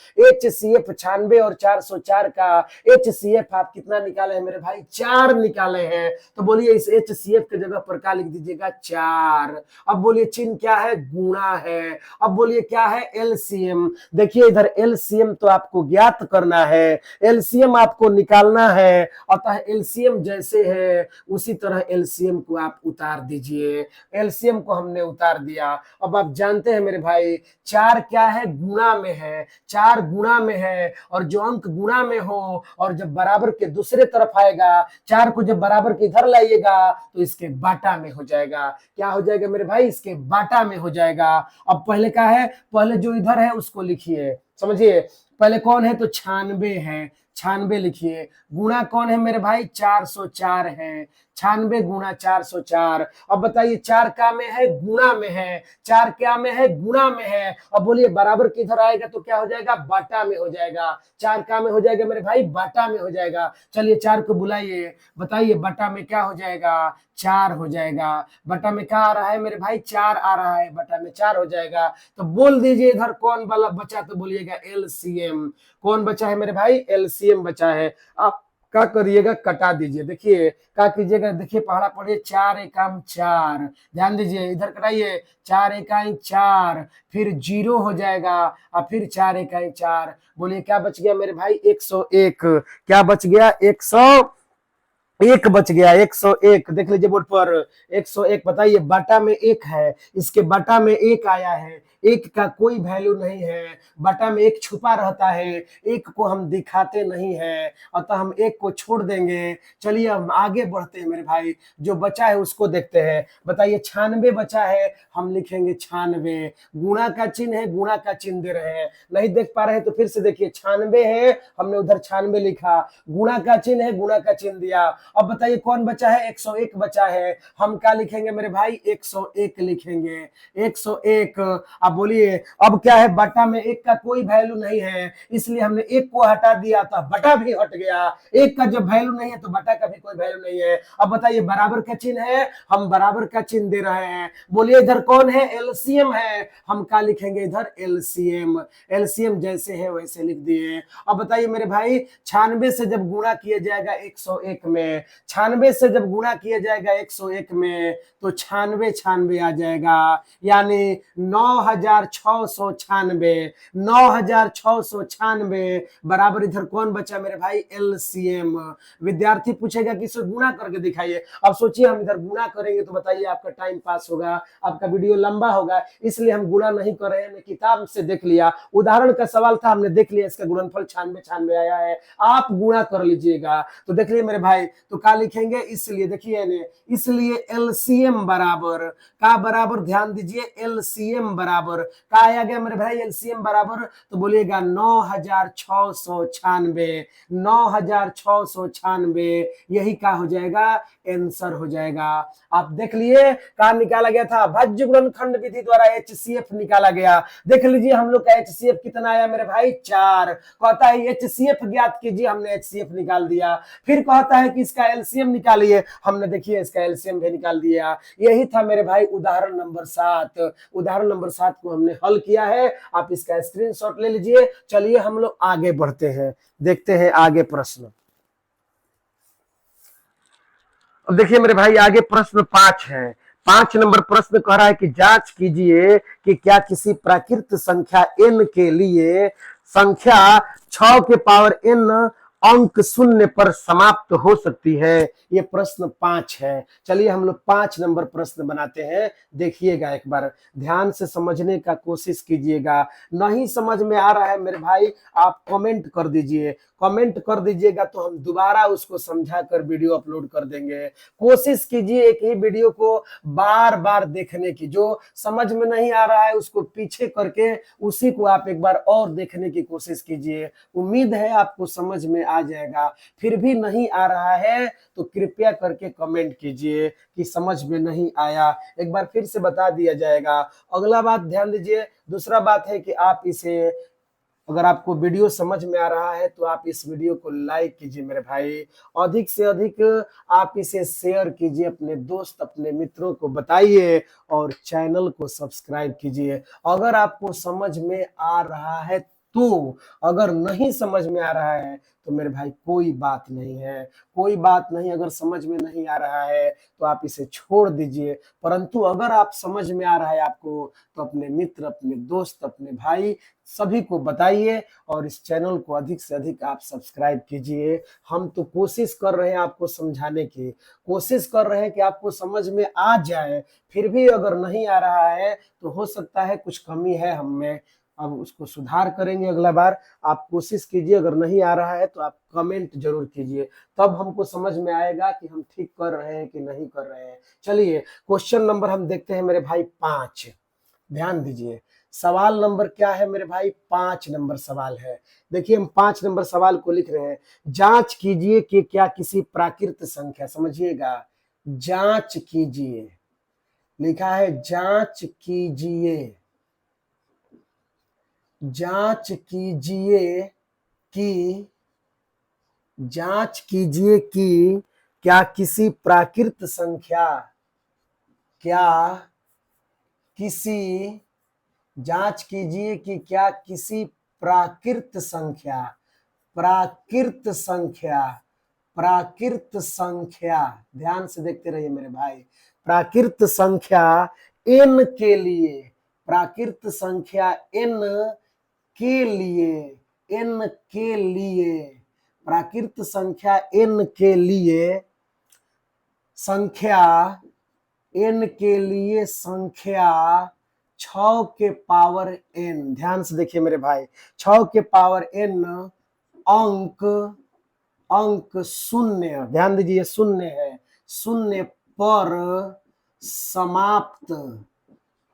HCF 96 और 404 का HCF आप कितना निकाले हैं मेरे भाई? 4 निकाले हैं। तो बोलिए इस HCF के जगह पर क्या लिख दीजिएगा? 4। अब बोलिए चिन्ह क्या है? गुणा है। अब बोलिए क्या है? एलसीएम। देखिए इधर एलसीएम तो आपको ज्ञात करना है, एलसीएम आपको निकालना है, अतः एलसीएम जैसे है उसी तरह एलसीएम को आप उतार दीजिए। एलसीएम को हमने उतार दिया। अब आप जानते हैं मेरे भाई 4 क्या है? गुणा में है। 4 गुणा में है, और जो अंक गुणा में हो और जब बराबर के दूसरे तरफ आएगा, 4 को जब बराबर के इधर लाइएगा तो इसके बाटा में हो जाएगा। क्या हो जाएगा मेरे भाई? इसके बाटा में हो जाएगा। अब पहले क्या है? पहले जो इधर है उसको लिखिए, समझिए। पहले कौन है? तो 96 है, 96 लिखिए। गुणा कौन है मेरे भाई? 404 है। 96 गुणा 404। अब बताइए 4 क्या में है? गुणा में है। 4 क्या में है? गुणा में है। अब बोलिए बराबर किधर आएगा तो क्या हो जाएगा? बाटा में हो जाएगा। 4 क्या में हो जाएगा मेरे भाई? बाटा में हो जाएगा। चलिए 4 को बुलाइए, बताइए बाटा में क्या हो जाएगा? 4 हो जाएगा। बटा में क्या आ रहा है मेरे भाई? 4 आ रहा है, बटा में 4 हो जाएगा। तो बोल दीजिए इधर कौन वाला बचा? तो बोलिएगा एलसीएम। कौन बचा है मेरे भाई? एलसीएम बचा है। आप क्या करिएगा? कटा दीजिए। देखिए क्या कीजिएगा? देखिए पहाड़ा पढ़िए, 4 एकम 4। ध्यान दीजिए, इधर कटाइए, 4 इकाई 4, फिर 0 हो जाएगा, और फिर 4 इकाई 4। बोलिए क्या बच गया मेरे भाई? 101। क्या बच गया? 101 बच गया। 101 देख लीजिए बोर्ड पर। 101 बताइए, बाटा में 1 है, इसके बाटा में 1 आया है। 1 का कोई वैल्यू नहीं है, बाटा में 1 छुपा रहता है, 1 को हम दिखाते नहीं है, अतः हम 1 को छोड़ देंगे। चलिए हम आगे बढ़ते हैं मेरे भाई, जो बचा है उसको देखते हैं। बताइए 96 बचा है, हम लिखेंगे 96। गुणा का चिन्ह है, गुणा का चिन्ह दे रहे हैं, नहीं देख पा रहे हैं तो फिर से देखिए, 96 है, हमने उधर 96 लिखा, गुणा का चिन्ह है, गुणा का चिन्ह दिया। अब बताइए कौन बचा है? 101 बचा है, हम क्या लिखेंगे मेरे भाई? 101 लिखेंगे। 101। अब बोलिए अब क्या है? बटा में 1 का कोई वैल्यू नहीं है, इसलिए हमने 1 को हटा दिया था, बटा भी हट गया। 1 का जब वैल्यू नहीं है तो बटा का भी कोई वैल्यू नहीं है। अब बताइए बराबर का चिन्ह है, हम बराबर का चिन्ह दे रहे हैं। बोलिए इधर कौन है? एलसीएम है, हम क्या लिखेंगे इधर? एलसीएम। एलसीएम जैसे है वैसे लिख दिए। अब बताइए मेरे भाई 96 से जब गुणा किया जाएगा 101 में, 96 से जब गुणा किया जाएगा 101 में तो 96 96 आ जाएगा, यानी 9696। 9696 बराबर इधर कौन बचा मेरे भाई? एलसीएम। विद्यार्थी पूछेगा कि इसे गुणा करके दिखाइए। अब सोचिए हम इधर गुणा करेंगे तो बताइए आपका टाइम पास होगा, आपका वीडियो लंबा होगा, इसलिए हम गुणा नहीं कर रहे हैं। हमने किताब से देख लिया, उदाहरण का सवाल था, हमने देख लिया, इसका गुणनफल 96 96 आया है, आप गुणा कर लीजिएगा। तो देख लिए मेरे भाई, तो क्या लिखेंगे? इसलिए देखिए ने, इसलिए एलसीएम बराबर का बराबर, ध्यान दीजिए, एलसीएम बराबर का आया गया मेरे भाई? एलसीएम बराबर तो बोलिएगा 9696। 9696 यही का हो जाएगा? आंसर हो जाएगा। आप देख लिए का निकाला गया था? भाज्य गुणनखंड विधि द्वारा HCF निकाला गया। देख लीजिए हम लोग का HCF कितना आया मेरे भाई? 4। कहता है HCF ज्ञात कीजिए, हमने HCF निकाल दिया। फिर कहता है कि इसका एलसीएम निकालिए, हमने देखिए इसका एलसीएम भी निकाल दिया। यही था मेरे भाई उदाहरण नंबर 7। उदाहरण नंबर 7 को हमने हल किया है, आप इसका स्क्रीनशॉट ले लीजिए। चलिए हम लोग आगे बढ़ते हैं, देखते हैं आगे प्रश्न। अब देखिए मेरे भाई आगे प्रश्न 5 है। 5 नंबर प्रश्न कह रहा है कि जांच कीजिए कि क्या किसी प्राकृत संख्या n के लिए संख्या 6 के पावर n अंक शून्य पर समाप्त हो सकती है। ये प्रश्न 5 है। चलिए हम लोग 5 नंबर प्रश्न बनाते हैं, देखिएगा, एक बार ध्यान से समझने का कोशिश कीजिएगा। नहीं समझ में आ रहा है मेरे भाई, आप कमेंट कर दीजिए, कमेंट कर दीजिएगा तो हम दोबारा उसको समझा कर वीडियो अपलोड कर देंगे। कोशिश कीजिए एक ही वीडियो को बार बार देखने की, जो समझ में नहीं आ रहा है उसको पीछे करके उसी को आप एक बार और देखने की कोशिश कीजिए। उम्मीद है आपको समझ में आ जाएगा। फिर भी नहीं आ रहा है तो कृपया करके कमेंट कीजिए कि समझ में नहीं आया, एक बार फिर से बता दिया जाएगा। अगला बात ध्यान दीजिए, दूसरा बात है कि आप इसे, अगर आपको वीडियो समझ में आ रहा है तो आप इस वीडियो को लाइक कीजिए मेरे भाई, अधिक से अधिक आप इसे शेयर कीजिए, अपने दोस्त अपने मित्रों को बताइए और चैनल को सब्सक्राइब कीजिए। अगर आपको समझ में आ रहा है तो अगर नहीं समझ में आ रहा है तो मेरे भाई कोई बात नहीं है, कोई बात नहीं। अगर समझ में नहीं आ रहा है तो आप इसे छोड़ दीजिए, परंतु अगर आप समझ में आ रहा है आपको तो अपने मित्र, अपने दोस्त, अपने भाई सभी को बताइए और इस चैनल को अधिक से अधिक आप सब्सक्राइब कीजिए। हम तो कोशिश कर रहे हैं आपको समझाने की, कोशिश कर रहे हैं कि आपको समझ में आ जाए। फिर भी अगर नहीं आ रहा है तो हो सकता है कुछ कमी है हम में, अब उसको सुधार करेंगे अगला बार। आप कोशिश कीजिए, अगर नहीं आ रहा है तो आप कमेंट जरूर कीजिए, तब हमको समझ में आएगा कि हम ठीक कर रहे हैं कि नहीं कर रहे हैं। चलिए क्वेश्चन नंबर हम देखते हैं मेरे भाई 5। ध्यान दीजिए, सवाल नंबर क्या है मेरे भाई, 5 नंबर सवाल है। देखिए हम 5 नंबर सवाल को लिख रहे हैं। जांच कीजिए कि क्या किसी प्राकृत संख्या, समझिएगा, जांच कीजिए, लिखा है जांच कीजिए, जांच कीजिए कि, जांच कीजिए कि क्या किसी प्राकृत संख्या, क्या किसी, जांच कीजिए कि क्या किसी प्राकृत संख्या, प्राकृत संख्या, प्राकृत संख्या, ध्यान से देखते रहिए मेरे भाई, प्राकृत संख्या n के लिए, प्राकृत संख्या n के लिए, n के लिए, प्राकृत संख्या n के लिए, संख्या n के लिए, संख्या 6 के पावर n, ध्यान से देखिए मेरे भाई, 6 के पावर n अंक, अंक शून्य, ध्यान दीजिए शून्य है, शून्य पर समाप्त,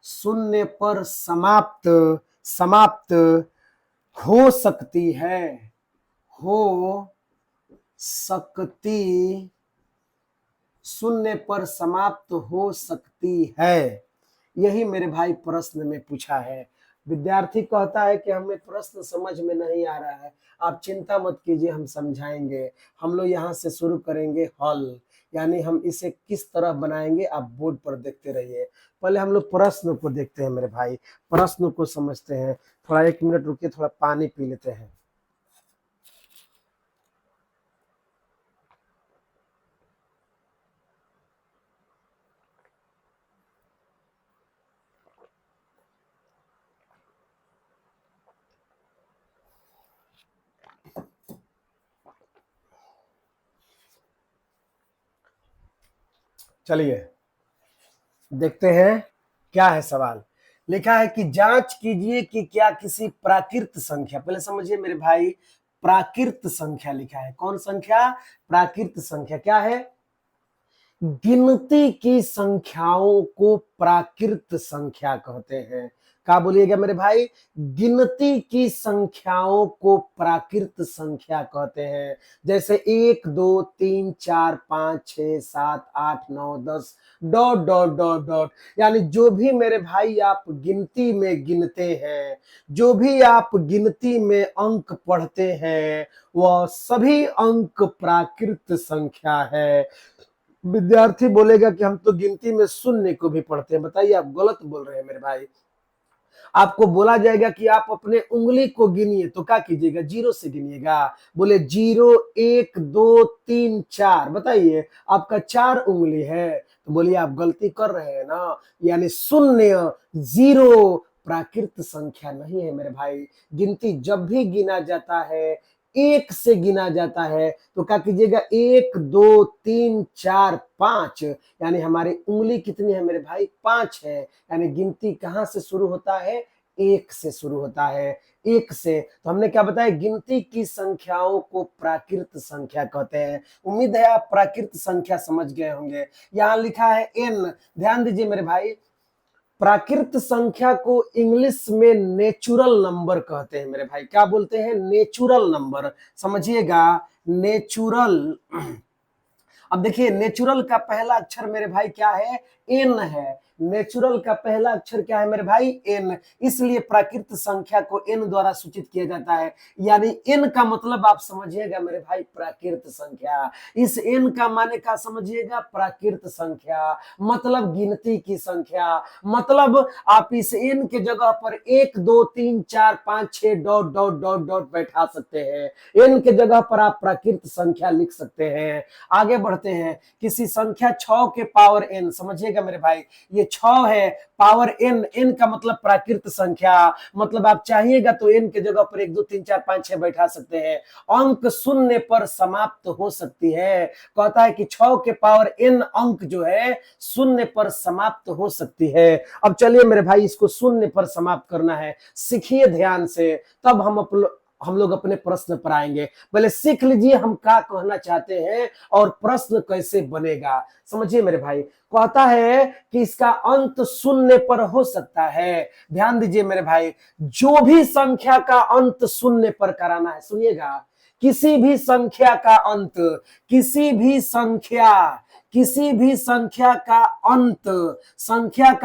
शून्य पर समाप्त, समाप्त हो सकती है, हो सकती, शून्य पर समाप्त हो सकती है। यही मेरे भाई प्रश्न में पूछा है। विद्यार्थी कहता है कि हमें प्रश्न समझ में नहीं आ रहा है। आप चिंता मत कीजिए, हम समझाएंगे। हम लोग यहाँ से शुरू करेंगे हल, यानी हम इसे किस तरह बनाएंगे, आप बोर्ड पर देखते रहिए। पहले हम लोग प्रश्न को देखते हैं मेरे भाई, प्रश्न को समझते हैं। थोड़ा 1 मिनट रुकिए, थोड़ा पानी पी लेते हैं। चलिए देखते हैं क्या है सवाल। लिखा है कि जांच कीजिए कि क्या किसी प्राकृत संख्या, पहले समझिए मेरे भाई, प्राकृत संख्या लिखा है, कौन संख्या, प्राकृत संख्या। क्या है, गिनती की संख्याओं को प्राकृत संख्या कहते हैं। क्या बोलिएगा मेरे भाई, गिनती की संख्याओं को प्राकृत संख्या कहते हैं। जैसे 1 2 3 4 5 6 7 8 9 10 डॉट डॉट डॉट डॉट, यानी जो भी मेरे भाई आप गिनती में गिनते हैं, जो भी आप गिनती में अंक पढ़ते हैं, वह सभी अंक प्राकृत संख्या है। विद्यार्थी बोलेगा कि हम तो गिनती में शून्य को भी पढ़ते हैं। बताइए, आप गलत बोल रहे हैं मेरे भाई। आपको बोला जाएगा कि आप अपने उंगली को गिनिए, तो क्या कीजिएगा, 0 से गिनिएगा। बोले 0 1 2 3 4, बताइए आपका 4 उंगली है, तो बोलिए आप गलती कर रहे हैं ना। यानी शून्य, 0 प्राकृत संख्या नहीं है मेरे भाई। गिनती जब भी गिना जाता है, 1 से गिना जाता है, तो क्या कीजिएगा, 1 2 3 4 5, यानी हमारी उंगली कितनी है मेरे भाई, 5 है। यानी गिनती कहां से शुरू होता है, 1 से शुरू होता है, 1 से। तो हमने क्या बताया, गिनती की संख्याओं को प्राकृत संख्या कहते हैं। उम्मीद है आप प्राकृत संख्या समझ गए होंगे। यहाँ लिखा है n, ध्यान दीजिए मेरे भाई, प्राकृत संख्या को इंग्लिश में नेचुरल नंबर कहते हैं मेरे भाई। क्या बोलते हैं, नेचुरल नंबर, समझिएगा, नेचुरल अब देखिए नेचुरल का पहला अक्षर मेरे भाई क्या है, एन है। नेचुरल का पहला अक्षर क्या है मेरे भाई, एन, इसलिए प्राकृत संख्या को एन द्वारा सूचित किया जाता है। यानी एन का मतलब आप समझिएगा मेरे भाई प्राकृत संख्या। इस एन का माने का समझिएगा प्राकृत संख्या, मतलब गिनती की संख्या। मतलब आप इस एन के जगह पर 1 2 3 4 5 6 डॉट डॉट डॉट डॉट बैठा सकते हैं। एन के जगह पर आप प्राकृत संख्या लिख सकते हैं। आगे बढ़ते हैं, किसी संख्या 6 के पावर एन, समझिएगा मेरे भाई ये 6 है, पावर एन, एन का मतलब प्राकृत संख्या, मतलब आप चाहिएगा तो एन के जगह पर 1 2 3 4 5 6 बैठा सकते हैं। अंक शून्य पर समाप्त हो सकती है। कहता है कि 6 के पावर एन अंक जो है शून्य पर समाप्त हो सकती है। अब चलिए मेरे भाई इसको शून्य पर समाप्त करना है, सीखिए ध्यान से, तब हम लोग अपने प्रश्न पर आएंगे। पहले सीख लीजिए हम क्या कहना चाहते हैं और प्रश्न कैसे बनेगा। समझिए मेरे भाई, कहता है कि इसका अंत शून्य पर हो सकता है। ध्यान दीजिए मेरे भाई, जो भी संख्या का अंत शून्य पर कराना है, सुनिएगा, किसी भी संख्या का अंत, किसी भी संख्या, किसी भी संख्या का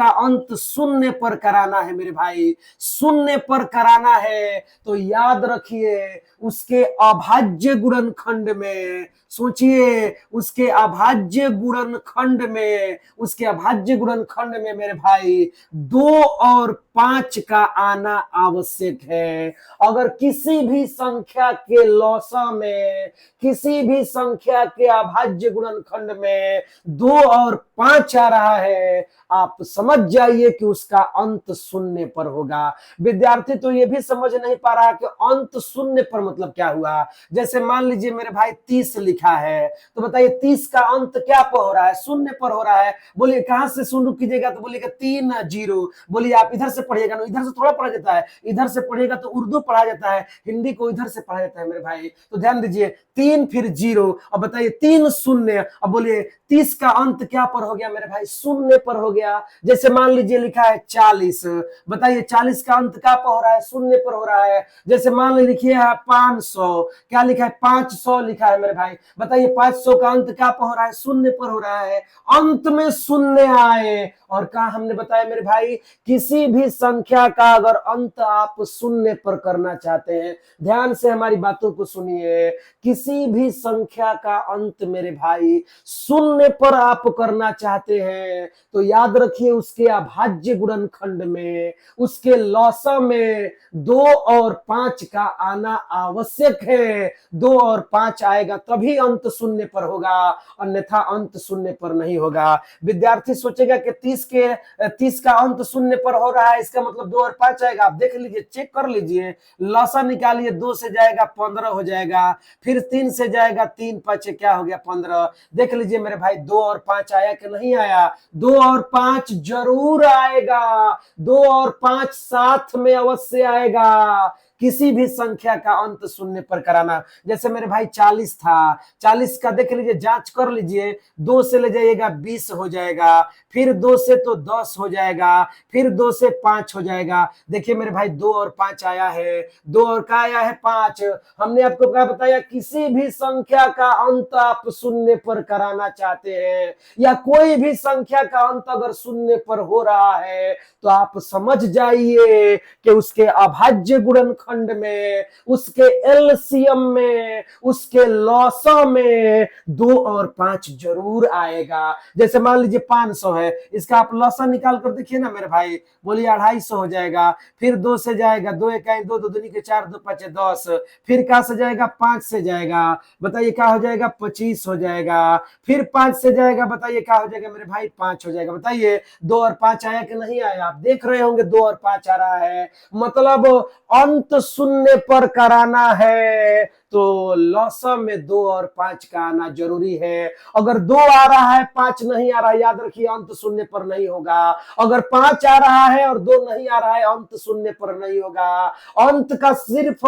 अंत शून्य पर कराना है मेरे भाई, शून्य पर कराना है तो याद रखिए उसके अभाज्य गुणनखंड में, सोचिए उसके अभाज्य गुणनखंड में, उसके अभाज्य गुणनखंड में मेरे भाई 2 और 5 का आना आवश्यक है। अगर किसी भी संख्या के लौसा में, किसी भी संख्या के अभाज्य गुणनखंड में 2 और 5 आ रहा है, आप समझ जाइए कि उसका अंत शून्य पर होगा। विद्यार्थी तो ये भी समझ नहीं पा रहा कि अंत शून्य पर मतलब क्या हुआ। जैसे मान लीजिए मेरे भाई 30 लिखा है, तो बताइए 30 का अंत क्या पर हो रहा है, शून्य पर हो रहा है। बोलिए कहां से शुरू कीजिएगा, तो बोलिएगा 3 0। बोलिए आप इधर से पढ़िएगा ना, इधर से थोड़ा पढ़ा जाता है, इधर से पढ़िएगा तो उर्दू पढ़ा जाता है, हिंदी को इधर से पढ़ा जाता है मेरे भाई। तो ध्यान दीजिए 3 फिर 0, अब बताइए 3 शून्य। अब बोलिए 30 का अंत क्या पर हो गया मेरे भाई, शून्य पर हो गया। जैसे मान लीजिए लिखा है 40, बताइए 40 का अंत क्या पर हो रहा है, शून्य पर हो रहा है। जैसे मान लीजिए लिखिए है 500, क्या लिखा है 500 लिखा है मेरे भाई, बताइए 500 का अंत क्या पर हो रहा है, शून्य पर हो रहा है। अंत में शून्य आए, और कहा हमने बताया मेरे भाई किसी भी संख्या का अगर अंत आप शून्य पर करना चाहते हैं, ध्यान से हमारी बातों को सुनिए, किसी भी संख्या का अंत मेरे भाई शून्य पर आप करना चाहते हैं तो याद रखिए उसके अभाज्य गुणनखंड में, उसके लौसा में 2 और 5 का आना आवश्यक है। 2 और 5 आएगा तभी अंत शून्य पर होगा, अन्यथा अंत शून्य पर नहीं होगा। विद्यार्थी सोचेगा कि 30 का अंत शून्य पर हो रहा है, इसका मतलब 2 और 5 आएगा। आप देख लीजिए, चेक कर लीजिए, लौसा निकालिए, 2 से जाएगा 15 हो जाएगा, फिर 3 से जाएगा 3 5 क्या हो गया 15। देख लीजिए मेरे भाई 2 और 5 आया कि नहीं आया, 2 और 5 जरूर आएगा, 2 और 5 साथ में अवश्य आएगा। किसी भी संख्या का अंत शून्य पर कराना, जैसे मेरे भाई 40 था, 40 का देख लीजिए, जांच कर लीजिए, 2 से ले जाइएगा 20 हो जाएगा, फिर 2 से तो 10 हो जाएगा, फिर 2 से 5 हो जाएगा। देखिए मेरे भाई 2 और 5 आया है, 2 और क्या आया है 5। हमने आपको क्या बताया, किसी भी संख्या का अंत आप शून्य पर कराना चाहते हैं या कोई भी संख्या का अंत अगर शून्य पर हो रहा है तो आप समझ जाइए कि उसके अभाज्य गुणनखंड में, उसके एलसीएम में, उसके लौसा में 2 और 5 जरूर आएगा। जैसे मान लीजिए 500 है, इसका आप लौसा निकाल कर देखिए ना मेरे भाई, बोलिए 250 हो जाएगा, फिर 2 से जाएगा 2 1 2 2 दूनी के 4 2 5 10, फिर कहां से जाएगा 5 से जाएगा, बताइए क्या हो जाएगा 25 हो जाएगा, फिर 5 से जाएगा, बताइए क्या हो जाएगा मेरे भाई 5 हो जाएगा। बताइए 2 और 5 आया कि नहीं आया, आप देख रहे होंगे 2 और 5 आ रहा है, मतलब अंत शून्य पर कराना है तो लौसा में 2 और 5 का आना जरूरी है। अगर 2 आ रहा है 5 नहीं आ रहा है, याद रखिए अंत शून्य पर नहीं होगा। अगर 5 आ रहा है और 2 नहीं आ रहा है, अंत शून्य पर नहीं होगा। अंत का सिर्फ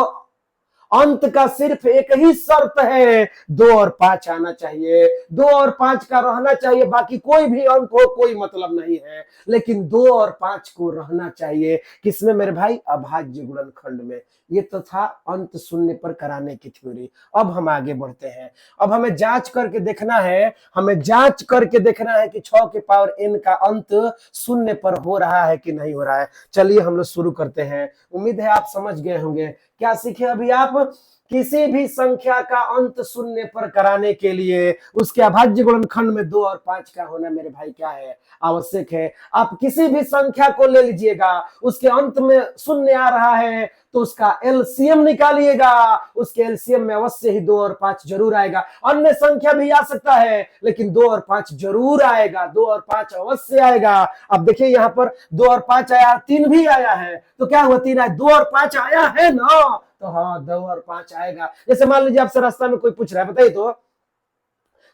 अंत का सिर्फ एक ही शर्त है, 2 और 5 आना चाहिए, 2 और 5 का रहना चाहिए, बाकी कोई भी अंक हो कोई मतलब नहीं है, लेकिन 2 और 5 को रहना चाहिए। किसमें मेरे भाई? अभाज्य गुणनखंड में। ये तो था अंत शून्य पर कराने की थ्योरी। अब हम आगे बढ़ते हैं। अब हमें जांच करके देखना है, हमें जांच करके देखना है कि 6 के पावर n का अंत शून्य पर हो रहा है कि नहीं हो रहा है। चलिए हम लोग शुरू करते हैं। उम्मीद है आप समझ गए होंगे। क्या सीखे अभी आप? किसी भी संख्या का अंत शून्य पर कराने के लिए उसके अभाज्य गुणनखंड में 2 और 5 का होना मेरे भाई क्या है? आवश्यक है। आप किसी भी संख्या को ले लीजिएगा, उसके अंत में शून्य आ रहा है तो उसका एलसीएम निकालिएगा, उसके एलसीएम में अवश्य ही 2 और 5 जरूर आएगा। अन्य संख्या भी आ सकता है लेकिन 2 और 5 जरूर आएगा, 2 और 5 अवश्य आएगा। अब देखिए यहाँ पर 2 और 5 आया, 3 भी आया है, तो क्या हुआ? 3 आया, 2 और 5 आया है ना, तो हाँ 2 और 5 आएगा। जैसे मान लीजिए आपसे रास्ता में कोई पूछ रहा है, बताइए तो,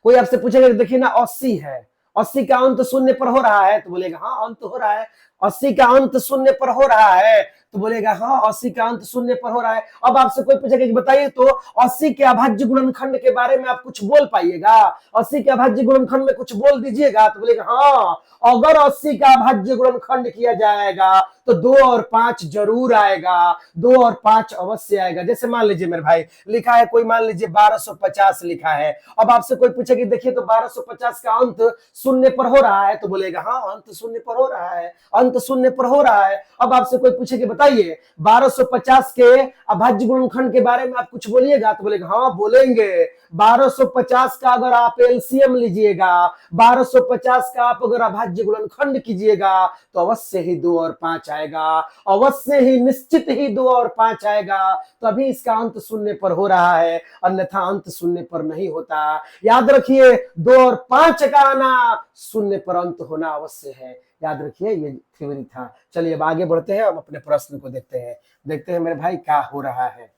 कोई आपसे पूछेगा देखिए ना 80 है, 80 का अंत शून्य पर हो रहा है, तो बोलेगा हाँ अंत हो रहा है। 80 का अंत शून्य पर हो रहा है, तो बोलेगा हाँ 80 का अंत शून्य पर हो रहा है। अब आपसे कोई पूछेगा कि बताइए तो 80 के अभाज्य गुणनखंड के बारे में आप कुछ बोल पाइएगा? 80 के अभाज्य गुणनखंड में कुछ बोल दीजिएगा, तो बोलेगा हाँ अगर 80 का अभाज्य गुणनखंड किया जाएगा तो 2 और 5 जरूर आएगा, 2 और 5 अवश्य आएगा। जैसे मान लीजिए मेरे भाई लिखा है, कोई मान लीजिए 1250 लिखा है। अब आपसे कोई पूछे कि देखिए तो 1250 का अंत शून्य पर हो रहा है, तो बोलेगा हाँ अंत शून्य पर हो रहा है, अंत शून्य पर हो रहा है। अब आपसे कोई पूछे कि बताइए 1250 के अभाज्य गुणनखंड के बारे में आप कुछ बोलिएगा, तो बोलेगा हाँ बोलेंगे। 1250 का अगर आप एलसीएम लीजिएगा, 1250 का आप अगर अभाज्य गुणनखंड कीजिएगा तो अवश्य ही 2 और 5 आएगा, अवश्य ही निश्चित ही 2 और 5 आएगा। तो अभी इसका अंत शून्य पर हो रहा है, अन्यथा अंत शून्य पर नहीं होता। याद रखिए 2 और 5 का आना शून्य पर अंत होना अवश्य है, याद रखिए ये थ्योरी था। चलिए अब आगे बढ़ते हैं, हम अपने प्रश्न को देखते हैं मेरे भाई क्या हो रहा है।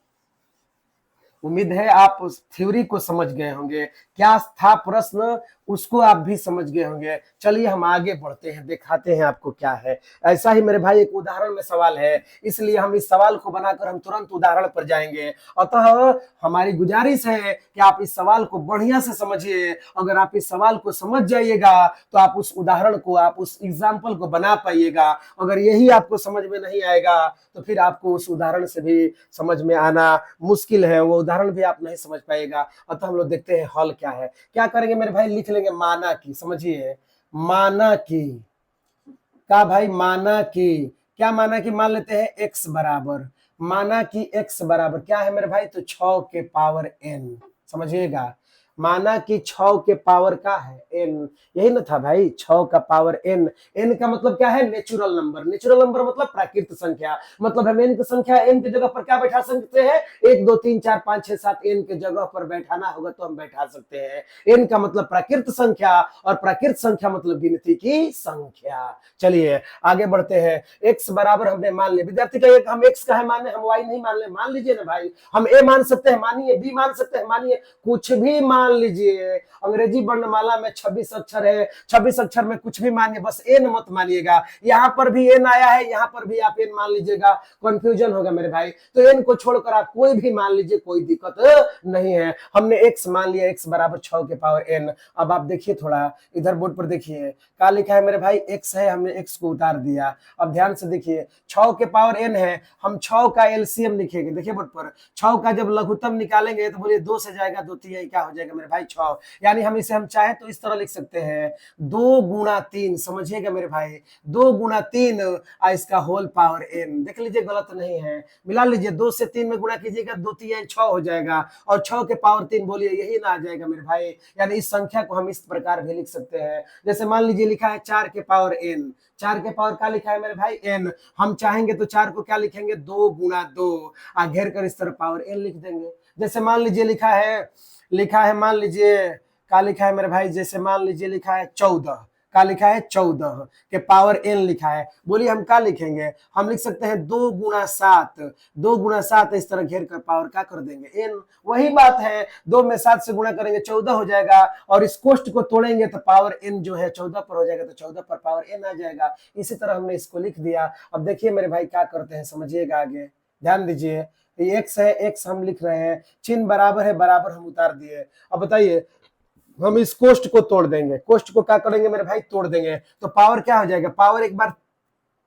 उम्मीद है आप उस थ्योरी को समझ गए होंगे, क्या था प्रश्न उसको आप भी समझ गए होंगे। चलिए हम आगे बढ़ते हैं, दिखाते हैं आपको क्या है। ऐसा ही मेरे भाई एक उदाहरण में सवाल है, इसलिए हम इस सवाल को बनाकर हम तुरंत उदाहरण पर जाएंगे। अतः हमारी गुजारिश है कि आप इस सवाल को बढ़िया से समझिए। अगर आप इस सवाल को समझ जाइएगा तो आप उस उदाहरण को, आप उस एग्जाम्पल को बना पाइएगा। अगर यही आपको समझ में नहीं आएगा तो फिर आपको उस उदाहरण से भी समझ में आना मुश्किल है, वो उदाहरण भी आप नहीं समझ पाएगा। अतः हम लोग देखते हैं हल क्या है। क्या करेंगे मेरे भाई? लिख लेंगे माना की, समझिए माना की का भाई, माना की क्या? माना की मान लेते हैं x बराबर, माना की x बराबर क्या है मेरे भाई? तो 6 के पावर n, समझिएगा माना कि 6 के पावर का है n, यही ना था भाई 6 का पावर n। n का मतलब क्या है? Natural number. नेचुरल नंबर मतलब प्राकृत संख्या, मतलब हम n की संख्या n की जगह पर क्या बैठा सकते हैं? 1 2 3 4 5 6 7 n के जगह पर बैठाना होगा तो हम बैठा सकते हैं। n का मतलब प्राकृत संख्या और प्राकृत संख्या मतलब गिनती की संख्या। चलिए आगे बढ़ते हैं। x बराबर हमने मान लिया, विद्यार्थी का एक हम x का है माने, हम y नहीं मान ले, मान लीजिए ना भाई। हम a मान सकते हैं मानिए, b मान सकते हैं मानिए, कुछ भी मान लीजिए। अंग्रेजी वर्णमाला में 26 अक्षर है, 26 अक्षर में कुछ भी मानिए, बस n मत मानिएगा। यहाँ पर भी n आया है, यहाँ पर भी आप n मान लीजिएगा, कंफ्यूजन होगा मेरे भाई। तो n को छोड़कर आप कोई भी मान लीजिए, कोई दिक्कत नहीं है। हमने x मान लिया, x बराबर 6 के पावर n। अब आप देखिए थोड़ा इधर बोर्ड पर देखिए क्या लिखा है मेरे भाई? x है, हमने x को उतार दिया। अब ध्यान से देखिए 6 के पावर n है, हम 6 का एलसीएम लिखेंगे। देखिए बोर्ड पर 6 का जब लघुत्तम निकालेंगे तो बोलिए 2 से जाएगा, 2 3 क्या हो जाएगा मेरे भाई? 6। यानी हम इसे हम चाहे तो इस तरह लिख सकते हैं 2 गुणा 3, समझिएगा मेरे भाई 2 गुणा 3 इसका होल पावर n। देख लीजिए गलत नहीं है, मिला लीजिए 2 से 3 में गुणा कीजिएगा, 2 3 6 हो जाएगा और 6 के पावर 3 बोलिए यही ना आ जाएगा मेरे भाई। यानी इस संख्या को हम इस प्रकार भी लिख सकते हैं। जैसे मान लीजिए लिखा है 4 के पावर n, 4 के पावर क्या लिखा है मेरे भाई? n। हम चाहेंगे तो 4 को क्या लिखेंगे? 2 गुणा 2, घेर कर इस तरह पावर n लिख देंगे। जैसे मान लीजिए लिखा है मान लीजिए क्या लिखा है मेरे भाई? जैसे मान लीजिए लिखा है 14, क्या लिखा है? 14 के पावर n लिखा है। बोलिए हम क्या लिखेंगे? हम लिख सकते हैं 2 गुणा 7, 2 गुणा 7 इस तरह घेर कर पावर क्या कर देंगे? n। वही बात है, 2 में 7 से गुणा करेंगे 14 हो जाएगा और इस कोष्ट को तोड़ेंगे तो पावर n जो है 14 पर हो जाएगा, तो 14 पर पावर n आ जाएगा। इसी तरह हमने इसको लिख दिया। अब देखिए मेरे भाई क्या करते हैं, समझिएगा आगे। ध्यान दीजिए, ये एक्स है, एक्स हम लिख रहे हैं, चिन्ह बराबर है, बराबर हम उतार दिए। अब बताइए, हम इस कोष्ट को तोड़ देंगे, कोष्ट को क्या करेंगे मेरे भाई, तोड़ देंगे, तो पावर क्या हो जाएगा, पावर एक बार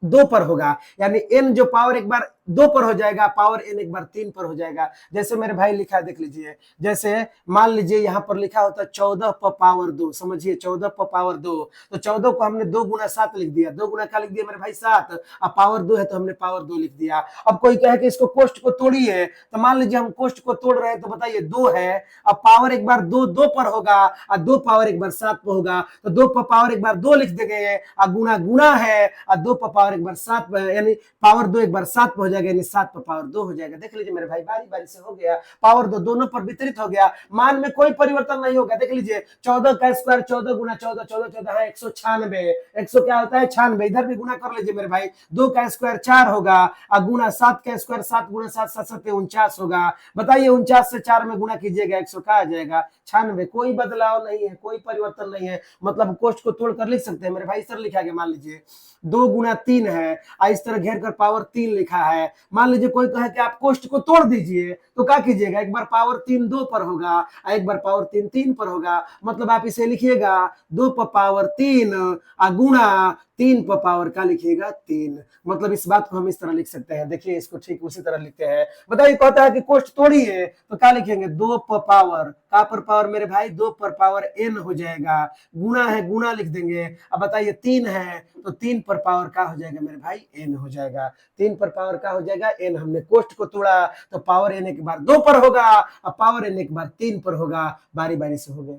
2 पर होगा, यानी n जो पावर एक बार 2 पर हो जाएगा, पावर n एक बार 3 पर हो जाएगा। जैसे मेरे भाई लिखा है, देख लीजिए, जैसे मान लीजिए यहाँ पर लिखा होता है 14 पर पावर 2, समझिए 14 पर पावर 2, तो 14 को हमने 2 गुना 7 लिख दिया, 2 गुना क्या लिख दिया मेरे भाई, 7, अब पावर 2 है तो हमने पावर 2 लिख दिया। अब कोई कहे कि इसको कोष्ट को तोड़िए, तो मान लीजिए हम कोष्ट को तोड़ रहे हैं, तो बताइए 2 है, अब पावर एक बार 2 2 पर होगा, और 2 पावर एक बार 7 पर होगा, तो 2 पर पावर एक बार 2 लिख देंगे, और गुना गुना है, और 2 पर पावर एक बार 7, यानी पावर 2 एक बार 7 पर हो जाएगा, यानी 7 पर पावर 2 हो जाएगा। देख लीजिए मेरे भाई, बारी बारी से हो गया, पावर 2 दोनों पर वितरित हो गया, मान में कोई परिवर्तन नहीं होगा। देख लीजिए 14 का स्क्वायर 14 गुना 14, 14 14 है 196, 100 क्या होता है 96, इधर भी गुना कर लीजिए मेरे भाई, 2 का स्क्वायर 4 होगा, और गुना 7 का स्क्वायर 7 गुना 7 7 7 49 होगा। बताइए 49 से 4 में गुना कीजिएगा, 100 का आ जाएगा 96, कोई बदलाव नहीं है, कोई परिवर्तन नहीं है, मतलब कोष्ट को तोड़कर लिख सकते हैं मेरे भाई। इस तरह लिखा गया, मान लीजिए 2 गुना 3 है, इस तरह घेर कर पावर 3 लिखा है। मान लीजिए कोई कहे कि आप कोष्ट को तोड़ दीजिए, तो क्या कीजिएगा, एक बार पावर 3 2 पर होगा, एक बार पावर 3 3 पर होगा, मतलब आप इसे लिखिएगा 2 पर पावर 3 गुना 3 पर पावर का लिखिएगा 3, मतलब इस बात को हम इस तरह लिख सकते हैं। देखिए इसको ठीक उसी तरह लिखते हैं। बताइए कहता है कि कोष्ट तोड़िए, तो क्या लिखेंगे, 2 पर पावर, का पर पावर मेरे भाई 2 पर पावर n हो जाएगा, गुना है गुना लिख देंगे। अब बताइए 3 है, तो 3 पर पावर का हो जाएगा मेरे भाई, n हो जाएगा, 3 पर पावर का हो जाएगा n। हमने कोष्ट को तोड़ा, तो पावर n एक बार 2 पर होगा, अब पावर n एक बार 3 पर होगा, बारी बारी से हो गया।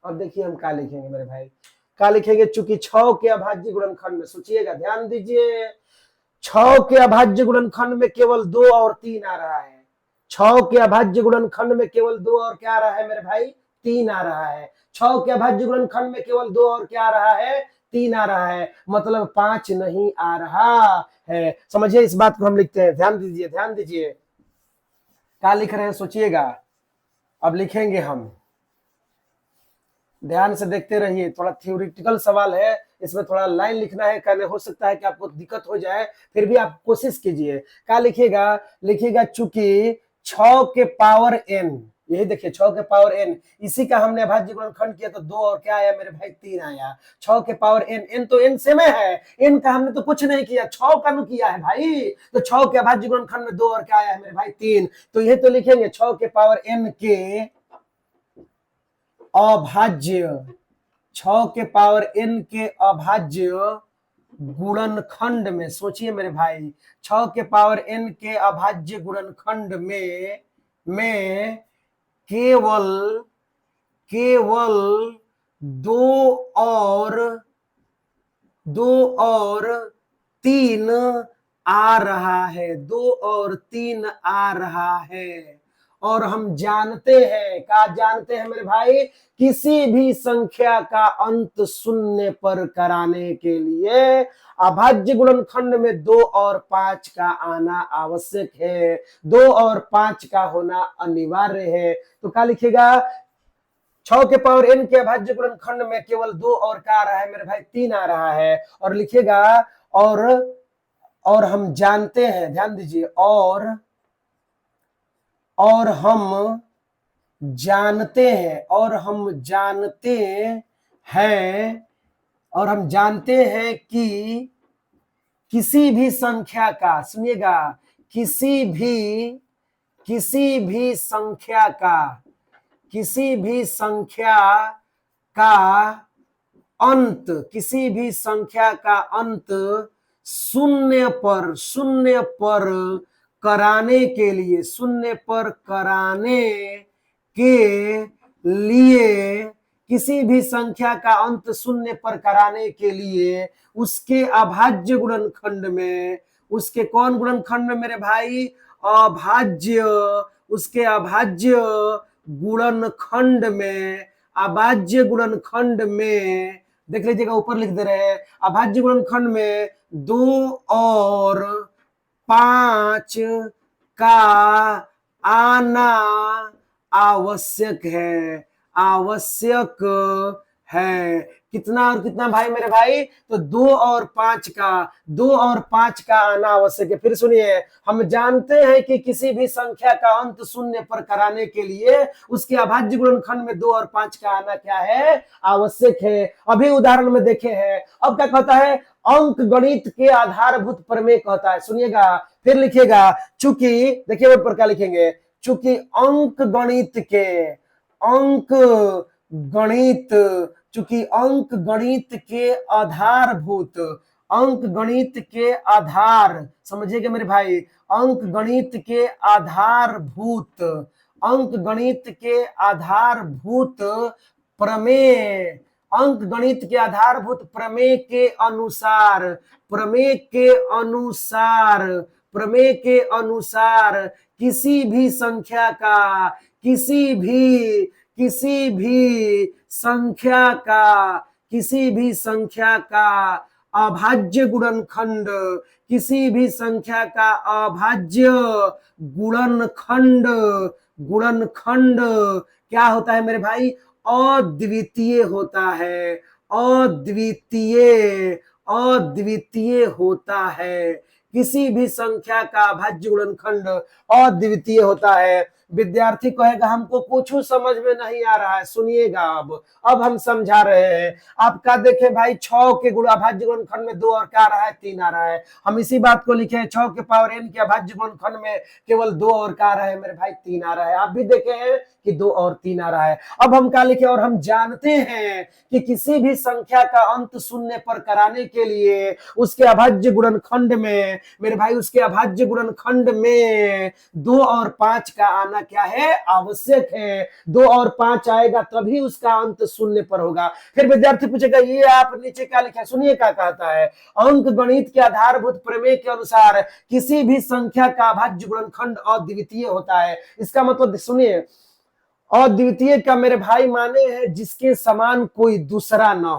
अब देखिए हम क्या लिखेंगे मेरे भाई, क्या लिखेंगे, चूंकि 6 के अभाज्य गुणनखंड में, सोचिएगा ध्यान दीजिए, 6 के अभाज्य गुणनखंड में केवल 2 और 3 आ रहा है, 6 के अभाज्य गुणनखंड में केवल 2 और क्या आ रहा है मेरे भाई, 3 आ रहा है। 6 के अभाज्य गुणनखंड में केवल 2 और क्या आ रहा है, 3 आ रहा है, मतलब 5 नहीं आ रहा है। समझिए इस बात को हम लिखते हैं, ध्यान दीजिए, ध्यान दीजिए, क्या लिख रहे हैं सोचिएगा। अब लिखेंगे हम, ध्यान से देखते रहिए, थोड़ा थ्योरेटिकल सवाल है, इसमें थोड़ा लाइन लिखना है, कहने हो सकता है कि आपको दिक्कत हो जाए, फिर भी आप कोशिश कीजिए। क्या लिखिएगा, लिखिएगा चूंकि 6 के पावर n, यही देखिए 6 के पावर n, इसी का हमने अभाज्य गुणनखंड किया, तो 2 और क्या आया मेरे भाई, 3 आया। 6 के पावर n, n तो n से में है, n का हमने तो कुछ नहीं किया, 6 का नु किया है भाई, तो 6 के अभाज्य गुणनखंड में 2 और क्या आया है मेरे भाई, 3, तो यही तो लिखेंगे 6 के पावर n के अभाज्य, 6 के पावर n के अभाज्य गुणनखंड में, सोचिए मेरे भाई 6 के पावर n के अभाज्य गुणनखंड में केवल केवल 2 और 3 आ रहा है, 2 और 3 आ रहा है। और हम जानते हैं, क्या जानते हैं मेरे भाई, किसी भी संख्या का अंत शून्य पर कराने के लिए अभाज्य गुणनखंड में 2 और 5 का आना आवश्यक है, 2 और 5 का होना अनिवार्य है। तो क्या लिखेगा, 6 के पावर n के अभाज्य गुणनखंड में केवल 2 और क्या आ रहा है मेरे भाई, 3 आ रहा है, और लिखेगा और हम जानते हैं, ध्यान दीजिए, और हम जानते हैं, और हम जानते हैं, और हम जानते हैं कि किसी भी संख्या का, सुनिएगा, किसी भी संख्या का, किसी भी संख्या का अंत, किसी भी संख्या का अंत शून्य पर कराने के लिए, शून्य पर कराने के लिए, किसी भी संख्या का अंत शून्य पर कराने के लिए उसके अभाज्य गुणनखंड में, उसके कौन गुणनखंड में मेरे भाई, अभाज्य, उसके अभाज्य गुणनखंड में, अभाज्य गुणनखंड में, देख लीजिएगा ऊपर लिख दे रहे हैं, अभाज्य गुणनखंड में 2 और 5 का आना आवश्यक है, आवश्यक है। कितना और कितना भाई मेरे भाई, तो 2 और 5 का आना आवश्यक है। फिर सुनिए, हम जानते हैं कि किसी भी संख्या का अंत शून्य पर कराने के लिए उसके अभाज्य गुणनखंड में 2 और 5 का आना क्या है, आवश्यक है। अभी उदाहरण में देखे हैं। अब क्या कहता है, अंक गणित के आधारभूत प्रमेय कहता है, सुनिएगा फिर लिखिएगा, चूंकि देखिए बोर्ड पर क्या लिखेंगे, चूंकि अंक गणित चूंकि अंक गणित के आधार, समझिएगा मेरे भाई, अंक गणित के आधारभूत प्रमेय, अंक गणित के आधारभूत प्रमेय के अनुसार किसी भी संख्या का अभाज्य गुणनखंड क्या होता है मेरे भाई, अद्वितीय होता है। किसी भी संख्या का अभाज्य गुणनखंड अद्वितीय होता है। विद्यार्थी कहेगा हमको कुछ समझ में नहीं आ रहा है, सुनिएगा अब हम समझा रहे हैं। आपका देखे भाई 6 के अभाज्य गुणनखंड में 2 और क्या आ रहा है, 3 आ रहा है। हम इसी बात को लिखे 6 के पावर n के अभाज्य गुणनखंड में केवल 2 और क्या आ रहा है मेरे भाई, 3 आ रहा है। आप भी देखे हैं कि 2 और 3 आ रहा है। अब हम क्या लिखे, और हम जानते हैं कि किसी भी संख्या का अंत शून्य पर कराने के लिए उसके अभाज्य गुणनखंड में मेरे भाई, उसके अभाज्य गुणनखंड में 2 और 5 का आना क्या है, आवश्यक है। 2 और 5 आएगा तभी उसका अंत शून्य पर होगा। फिर विद्यार्थी पूछेगा ये आप नीचे क्या लिखा है, सुनिए क्या कहता है, अंक गणित के आधारभूत प्रमेय के अनुसार किसी भी संख्या का अभाज्य गुणनखंड अद्वितीय होता है। इसका मतलब सुनिए, अद्वितीय का मेरे भाई माने है जिसके समान कोई दूसरा ना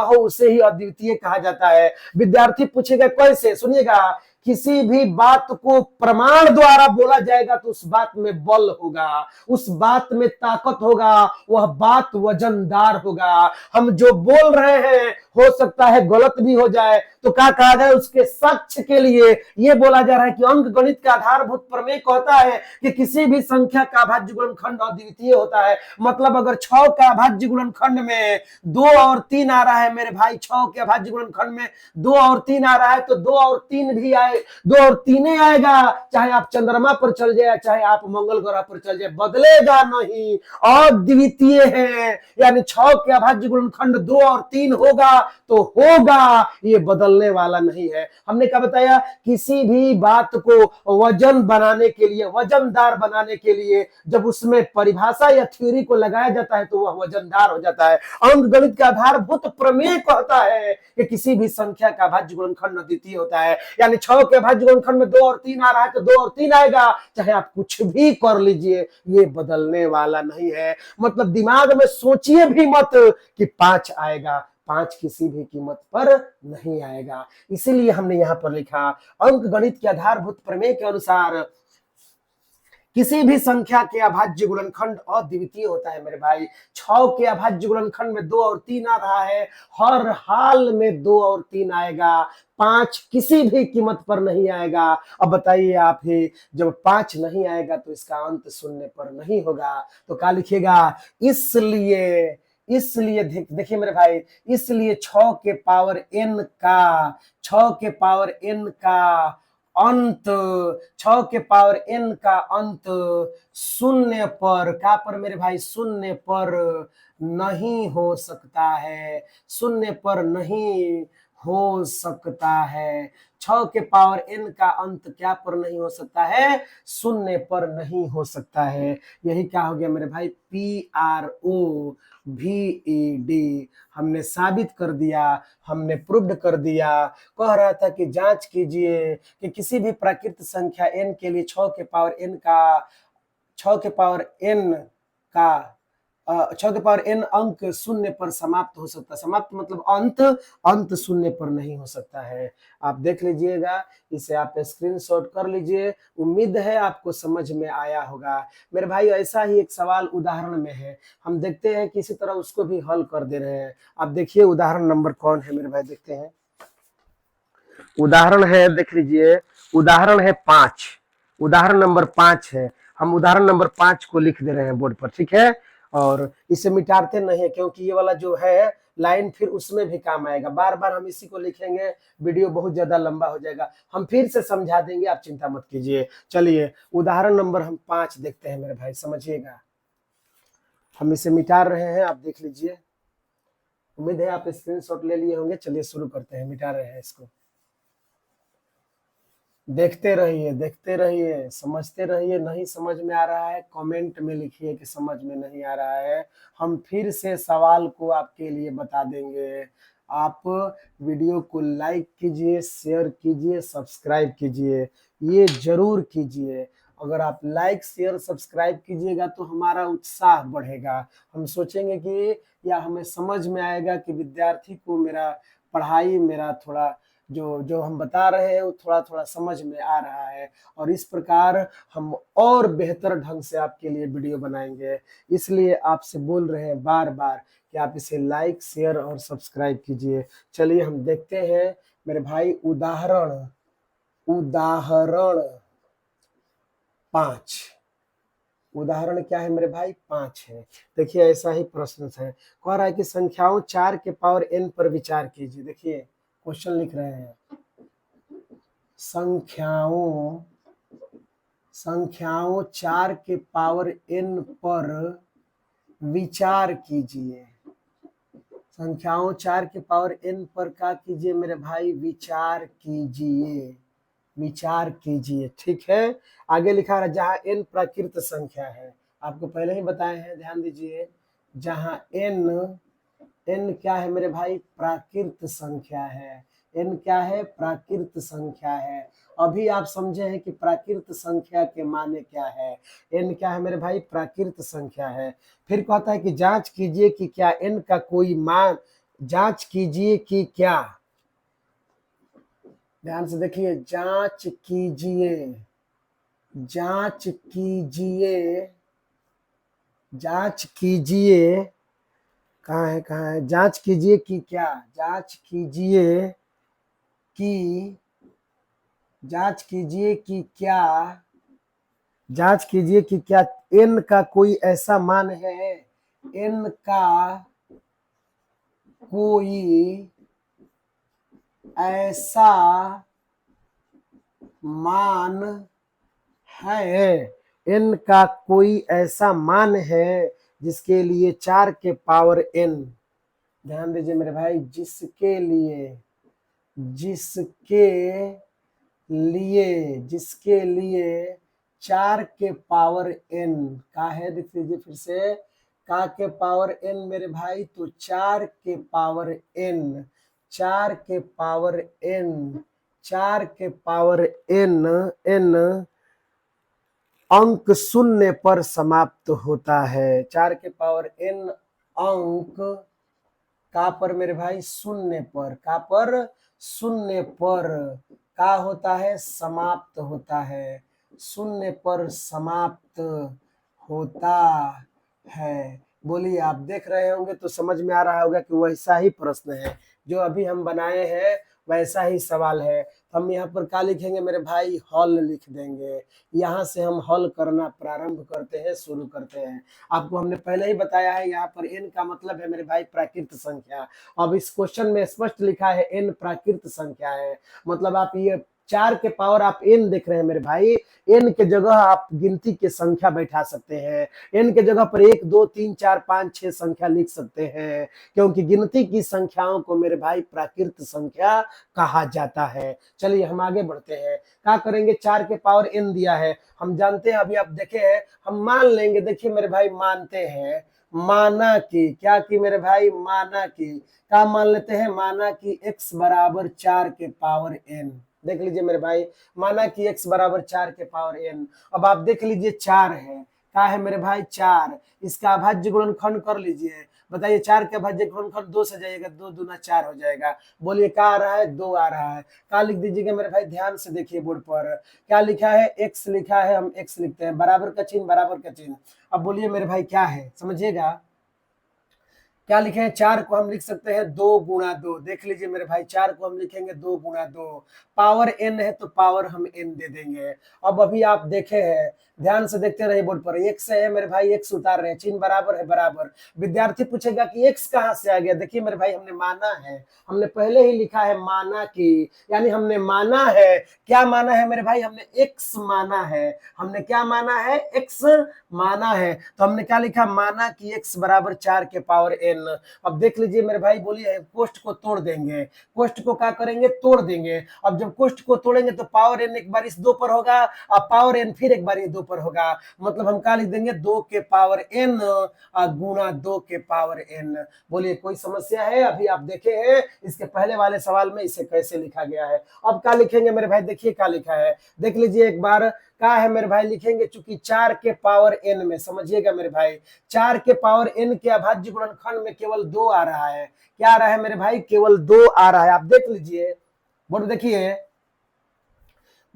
हो, उसे ही अद्वितीय कहा जाता है। विद्यार्थी पूछेगा कैसे, सुनिएगा, किसी भी बात को प्रमाण द्वारा बोला जाएगा तो उस बात में बल होगा, उस बात में ताकत होगा, वह बात वजनदार होगा। हम जो बोल रहे हैं हो सकता है गलत भी हो जाए, तो क्या कहा जाए, उसके सच के लिए यह बोला जा रहा है कि अंक गणित का आधारभूत प्रमेय कहता है कि किसी भी संख्या का अभाज्य गुणनखंड अद्वितीय होता है। मतलब अगर 6 का अभाज्य गुणनखंड में 2 और 3 आ रहा है मेरे भाई, 6 के अभाज्य गुणनखंड में 2 और 3 आ रहा है, तो 2 और 3 भी आए, 2 और 3 आएगा, चाहे आप चंद्रमा पर चल जाए, चाहे आप मंगल ग्रह पर चल जाए, बदलेगा नहीं, अद्वितीय है। यानी 6 के अभाज्य गुणनखंड 2 और 3 होगा तो होगा, ये बदलने वाला नहीं है। हमने क्या बताया, किसी भी बात को वजन बनाने के लिए, वजनदार बनाने के लिए जब उसमें परिभाषा या थ्योरी को लगाया जाता है तो वह वजनदार हो जाता है। अंक गणित का आधारभूत प्रमेय कहता है कि किसी भी संख्या का अभाज्य गुणनखंड अद्वितीय होता है। यानी 6 के अभाज्य गुणनखंड में 2 और 3 आ रहा है तो 2 और 3 आएगा, चाहे आप कुछ भी कर लीजिए, ये बदलने वाला नहीं है। मतलब दिमाग में सोचिए भी मत कि 5 आएगा, 5 किसी भी कीमत पर नहीं आएगा। इसीलिए हमने यहां पर लिखा, अंक गणित के आधारभूत प्रमेय के अनुसार किसी भी संख्या के अभाज्य गुणनखंड अद्वितीय होता है मेरे भाई। 6 के अभाज्य गुणनखंड में 2 और 3 आ रहा है, हर हाल में 2 और 3 आएगा, 5 किसी भी कीमत पर नहीं आएगा। अब बताइए आप ही, जब 5 नहीं आएगा तो इसका अंत शून्य पर नहीं होगा, तो क्या लिखिएगा, इसलिए देखिए मेरे भाई, इसलिए 6 के पावर n का अंत, 6 के पावर n का अंत शून्य पर, क्या पर मेरे भाई, शून्य पर नहीं हो सकता है, शून्य पर नहीं हो सकता है। 6 के पावर n का अंत क्या पर नहीं हो सकता है, शून्य पर नहीं हो सकता है। यही क्या हो गया मेरे भाई, PROVED, हमने साबित कर दिया, हमने प्रूव्ड कर दिया। कह रहा था कि जांच कीजिए कि किसी भी प्राकृत संख्या n के लिए 6 के पावर n का 6 के पावर n अंक शून्य पर समाप्त हो सकता है। समाप्त मतलब अंत, अंत शून्य पर नहीं हो सकता है। आप देख लीजिएगा, इसे आप स्क्रीनशॉट कर लीजिए। उम्मीद है आपको समझ में आया होगा। मेरे भाई ऐसा ही एक सवाल उदाहरण में है, हम देखते हैं किसी तरह उसको भी हल कर दे रहे हैं। आप देखिए उदाहरण नंबर कौन है मेरे भाई, देखते हैं। उदाहरण है, देख लीजिए, उदाहरण है 5, उदाहरण नंबर 5 है। हम उदाहरण नंबर 5 को लिख दे रहे हैं बोर्ड पर, ठीक है। और इसे मिटाते नहीं है, क्योंकि ये वाला जो है लाइन फिर उसमें भी काम आएगा। बार बार हम इसी को लिखेंगे, वीडियो बहुत ज्यादा लंबा हो जाएगा। हम फिर से समझा देंगे, आप चिंता मत कीजिए। चलिए उदाहरण नंबर हम 5 देखते हैं मेरे भाई, समझिएगा। हम इसे मिटा रहे हैं, आप देख लीजिए। उम्मीद है आप स्क्रीनशॉट ले लिए होंगे। चलिए शुरू करते हैं, मिटा रहे हैं इसको। देखते रहिए, देखते रहिए, समझते रहिए। नहीं समझ में आ रहा है कमेंट में लिखिए कि समझ में नहीं आ रहा है। हम फिर से सवाल को आपके लिए बता देंगे। आप वीडियो को लाइक कीजिए, शेयर कीजिए, सब्सक्राइब कीजिए, ये जरूर कीजिए। अगर आप लाइक शेयर सब्सक्राइब कीजिएगा तो हमारा उत्साह बढ़ेगा। हम सोचेंगे कि या हमें समझ में आएगा कि विद्यार्थी को मेरा पढ़ाई, मेरा थोड़ा जो जो हम बता रहे हैं वो थोड़ा थोड़ा समझ में आ रहा है। और इस प्रकार हम और बेहतर ढंग से आपके लिए वीडियो बनाएंगे। इसलिए आपसे बोल रहे हैं बार बार कि आप इसे लाइक शेयर और सब्सक्राइब कीजिए। चलिए हम देखते हैं मेरे भाई उदाहरण, उदाहरण 5। उदाहरण क्या है मेरे भाई, 5 है। देखिए ऐसा ही प्रश्न है, कह रहा है कि संख्याओं 4 के पावर n पर विचार कीजिए। देखिए क्वेश्चन लिख रहे हैं, संख्याओं, संख्याओं 4 के पावर n पर विचार कीजिए। संख्याओं 4 के पावर n पर क्या कीजिए मेरे भाई, विचार कीजिए, विचार कीजिए, ठीक है। आगे लिखा है जहां n प्राकृत संख्या है। आपको पहले ही बताए हैं, ध्यान दीजिए। जहां n, n क्या है मेरे भाई, प्राकृत संख्या है। n क्या है, प्राकृत संख्या है। अभी आप समझे हैं कि प्राकृत संख्या के माने क्या है। n क्या है मेरे भाई, प्राकृत संख्या है। फिर कहता है कि जांच कीजिए कि क्या n का कोई मान, जांच कीजिए कि क्या, ध्यान से देखिए, जांच कीजिए, जांच कीजिए, जांच कीजिए, कहाँ है, कहाँ है, जांच कीजिए कि क्या, जांच कीजिए कि, जांच कीजिए कि क्या, जांच कीजिए कि क्या n का कोई ऐसा मान है, n का कोई ऐसा मान है, n का कोई ऐसा मान है जिसके लिए 4 के पावर n, ध्यान दीजिए मेरे भाई, जिसके लिए, जिसके लिए, जिसके लिए 4 के पावर n का है, देख लीजिए फिर से, का के पावर n मेरे भाई, तो 4 के पावर n, 4 के पावर n, 4 के पावर n, n अंक शून्य पर समाप्त होता है। 4 के पावर n अंक का पर मेरे भाई, शून्य पर, का पर, शून्य पर, का होता है, समाप्त होता है, शून्य पर समाप्त होता है। बोलिए, आप देख रहे होंगे तो समझ में आ रहा होगा कि वैसा ही प्रश्न है जो अभी हम बनाए हैं, वैसा ही सवाल है। हम यहाँ पर क्या लिखेंगे मेरे भाई, हल लिख देंगे। यहाँ से हम हल करना प्रारंभ करते हैं, शुरू करते हैं। आपको हमने पहले ही बताया है, यहाँ पर n का मतलब है मेरे भाई प्राकृत संख्या। अब इस क्वेश्चन में स्पष्ट लिखा है n प्राकृत संख्या है, मतलब आप ये 4 के पावर आप n देख रहे हैं मेरे भाई, n के जगह आप गिनती के संख्या बैठा सकते हैं। n के जगह पर 1 2 3 4 5 6 संख्या लिख सकते हैं, क्योंकि गिनती की संख्याओं को मेरे भाई प्राकृत संख्या कहा जाता है। चलिए हम आगे बढ़ते हैं, क्या करेंगे, 4 के पावर n दिया है, हम जानते हैं, अभी आप देखे हैं, हम मान लेंगे। देखिए मेरे भाई, मानते हैं, माना कि, क्या की मेरे भाई, माना कि, क्या मान लेते हैं, माना कि x बराबर 4 के पावर n। देख लीजिए मेरे भाई, माना कि x बराबर 4 के पावर n। अब आप देख लीजिए 4 है, क्या है मेरे भाई 4, इसका अभाज्य गुणनखंड कर लीजिए। बताइए 4 के अभाज्य गुणनखंड 2 से जाइएगा, 2 दूना 4 हो जाएगा। बोलिए क्या आ रहा है, 2 आ रहा है। क्या लिख दीजिएगा मेरे भाई, ध्यान से देखिए बोर्ड पर क्या लिखा है, x लिखा है, हम x लिखते हैं, बराबर का चिन्ह, बराबर का चिन्ह। अब बोलिए मेरे भाई क्या है, समझिएगा क्या लिखे हैं, 4 को हम लिख सकते हैं 2 गुणा 2। देख लीजिए मेरे भाई, 4 को हम लिखेंगे 2 गुणा 2, पावर n है तो पावर हम n दे देंगे। अब अभी आप देखे हैं, ध्यान से देखते रहिए बोर्ड पर, x है मेरे भाई, x उतार रहे हैं, चिन्ह बराबर है बराबर। विद्यार्थी पूछेगा कि x कहां से आ गया। देखिए मेरे भाई, हमने माना है, हमने पहले ही लिखा है माना की, यानी हमने माना है। क्या माना है मेरे भाई, हमने x माना है। हमने क्या माना है, x माना है। तो हमने क्या लिखा, माना कि x बराबर 4 के पावर n। अब देख लीजिए मेरे भाई, बोलिए कोष्ठ को तोड़ देंगे, कोष्ठ को क्या करेंगे, तोड़ देंगे। अब जब कोष्ठ को तोड़ेंगे तो पावर n एक बार इस 2 पर होगा, अब पावर n फिर एक बार ये 2 पर होगा। मतलब हम क्या लिख देंगे, 2 के पावर n गुणा 2 के पावर n। बोलिए कोई समस्या है, अभी आप देखे हैं इसके पहले वाले सवाल में इसे कैसे लिखा गया है। अब क्या लिखेंगे मेरे भाई, देखिए क्या लिखा है, देख लीजिए एक बार क्या है मेरे भाई, लिखेंगे चूंकि 4 के पावर n में, समझिएगा मेरे भाई, 4 के पावर n के अभाज्य गुणनखंड में केवल 2 आ रहा है। क्या आ रहा है मेरे भाई, केवल 2 आ रहा है। आप देख लीजिए बोर्ड, देखिए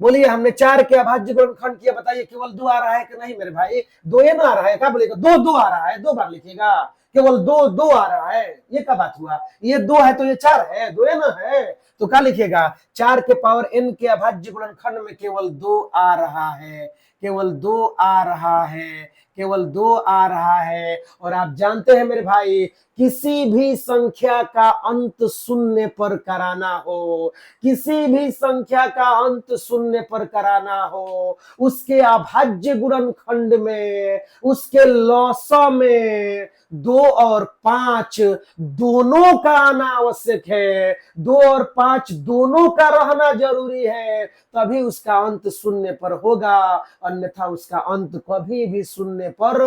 बोलिए हमने 4 के अभाज्य गुणनखंड किया, बताइए केवल 2 आ रहा है कि नहीं मेरे भाई, 2 n आ रहा है। क्या बोलेगा, 2 2 आ रहा है, 2 बार लिखिएगा, केवल 2 2 आ रहा है। ये क्या बात हुआ, ये 2 है तो ये 4 है, 2 n है, तो क्या लिखिएगा, 4 के पावर n के अभाज्य गुणनखंड में केवल 2 आ रहा है, केवल 2 आ रहा है, केवल 2 आ रहा है। और आप जानते हैं मेरे भाई, किसी भी संख्या का अंत शून्य पर कराना हो, किसी भी संख्या का अंत शून्य पर कराना हो, उसके अभाज्य गुणनखंड में, उसके लौसा में 2 और 5 दोनों का आना आवश्यक है, 2 और 5 दोनों का रहना जरूरी है, तभी उसका अंत शून्य पर होगा, अन्यथा उसका अंत कभी भी शून्य पर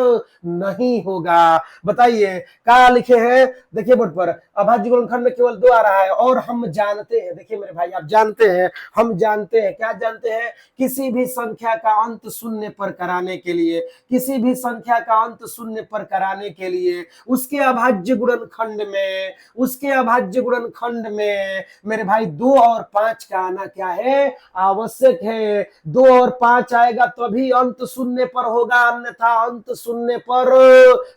नहीं होगा। बताइए क्या लिखे हैं, देखिए बोर्ड पर, अभाज्य गुणनखंड में केवल 2 आ रहा है। और हम जानते हैं, देखिए मेरे भाई आप जानते हैं, हम जानते हैं, क्या जानते हैं, किसी भी संख्या का अंत शून्य पर कराने के लिए, किसी भी संख्या का अंत शून्य पर कराने के लिए उसके अभाज्य गुणनखंड में, उसके अभाज्य गुणनखंड में मेरे भाई 2 और 5 का आना क्या है, आवश्यक है। 2 और 5 आएगा तभी अंत शून्य पर होगा, अन्यथा अंत शून्य पर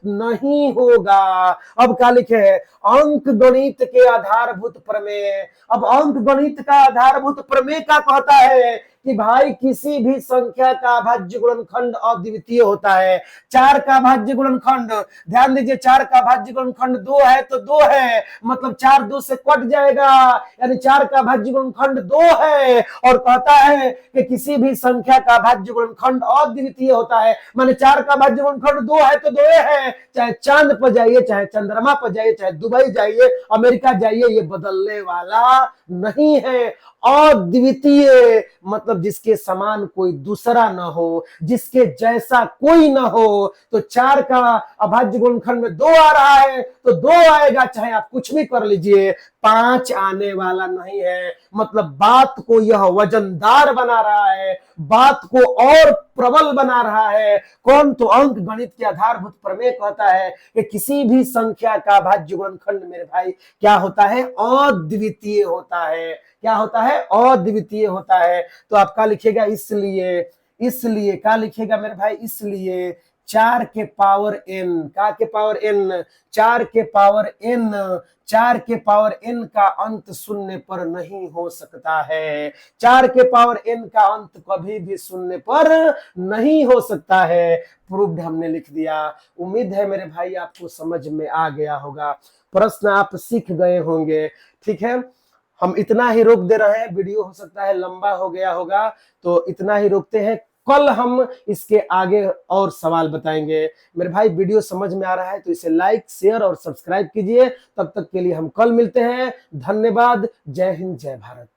नहीं होगा। अब क्या लिखे है, अंक गणित के आधारभूत प्रमेय। अब अंक गणित का आधारभूत प्रमेय क्या कहता है कि भाई किसी भी संख्या का अभाज्य गुणनखंड अद्वितीय होता है। 4 का अभाज्य गुणनखंड, ध्यान दीजिए, 4 का अभाज्य गुणनखंड 2 है तो 2 है, मतलब 4 2 से कट जाएगा, यानी 4 का अभाज्य गुणनखंड 2 है। और कहता है कि किसी भी संख्या का अभाज्य गुणनखंड अद्वितीय होता है, माने 4 का अभाज्य गुणनखंड 2 है तो 2 है, चाहे चांद पर जाइए, चाहे चंद्रमा पर जाइए, चाहे दुबई जाइए, अमेरिका जाइए, ये बदलने वाला नहीं है। अद्वितीय मतलब जिसके समान कोई दूसरा न हो, जिसके जैसा कोई न हो। तो 4 का अभाज्य गुणनखंड में 2 आ रहा है तो 2 आएगा, चाहे आप कुछ भी कर लीजिए, 5 आने वाला नहीं है। मतलब बात को यह वजनदार बना रहा है, बात को और प्रबल बना रहा है। कौन, तो अंक गणित के आधारभूत प्रमेय कहता है कि किसी भी संख्या का अभाज्य गुणनखंड मेरे भाई क्या होता है, अद्वितीय होता है। क्या होता है, अद्वितीय होता है। तो आप क्या लिखिएगा, इसलिए, इसलिए क्या लिखिएगा मेरे भाई, इसलिए 4 के पावर n, क्या के पावर n, 4 के पावर n, 4 के पावर n का अंत शून्य पर नहीं हो सकता है। 4 के पावर n का अंत कभी भी शून्य पर नहीं हो सकता है। प्रूव्ड हमने लिख दिया। उम्मीद है मेरे भाई आपको समझ में आ गया होगा, प्रश्न आप सीख गए होंगे। ठीक है, हम इतना ही रोक दे रहे हैं, वीडियो हो सकता है लंबा हो गया होगा, तो इतना ही रोकते हैं। कल हम इसके आगे और सवाल बताएंगे। मेरे भाई वीडियो समझ में आ रहा है तो इसे लाइक, शेयर और सब्सक्राइब कीजिए। तब तक के लिए हम कल मिलते हैं। धन्यवाद। जय हिंद, जय भारत।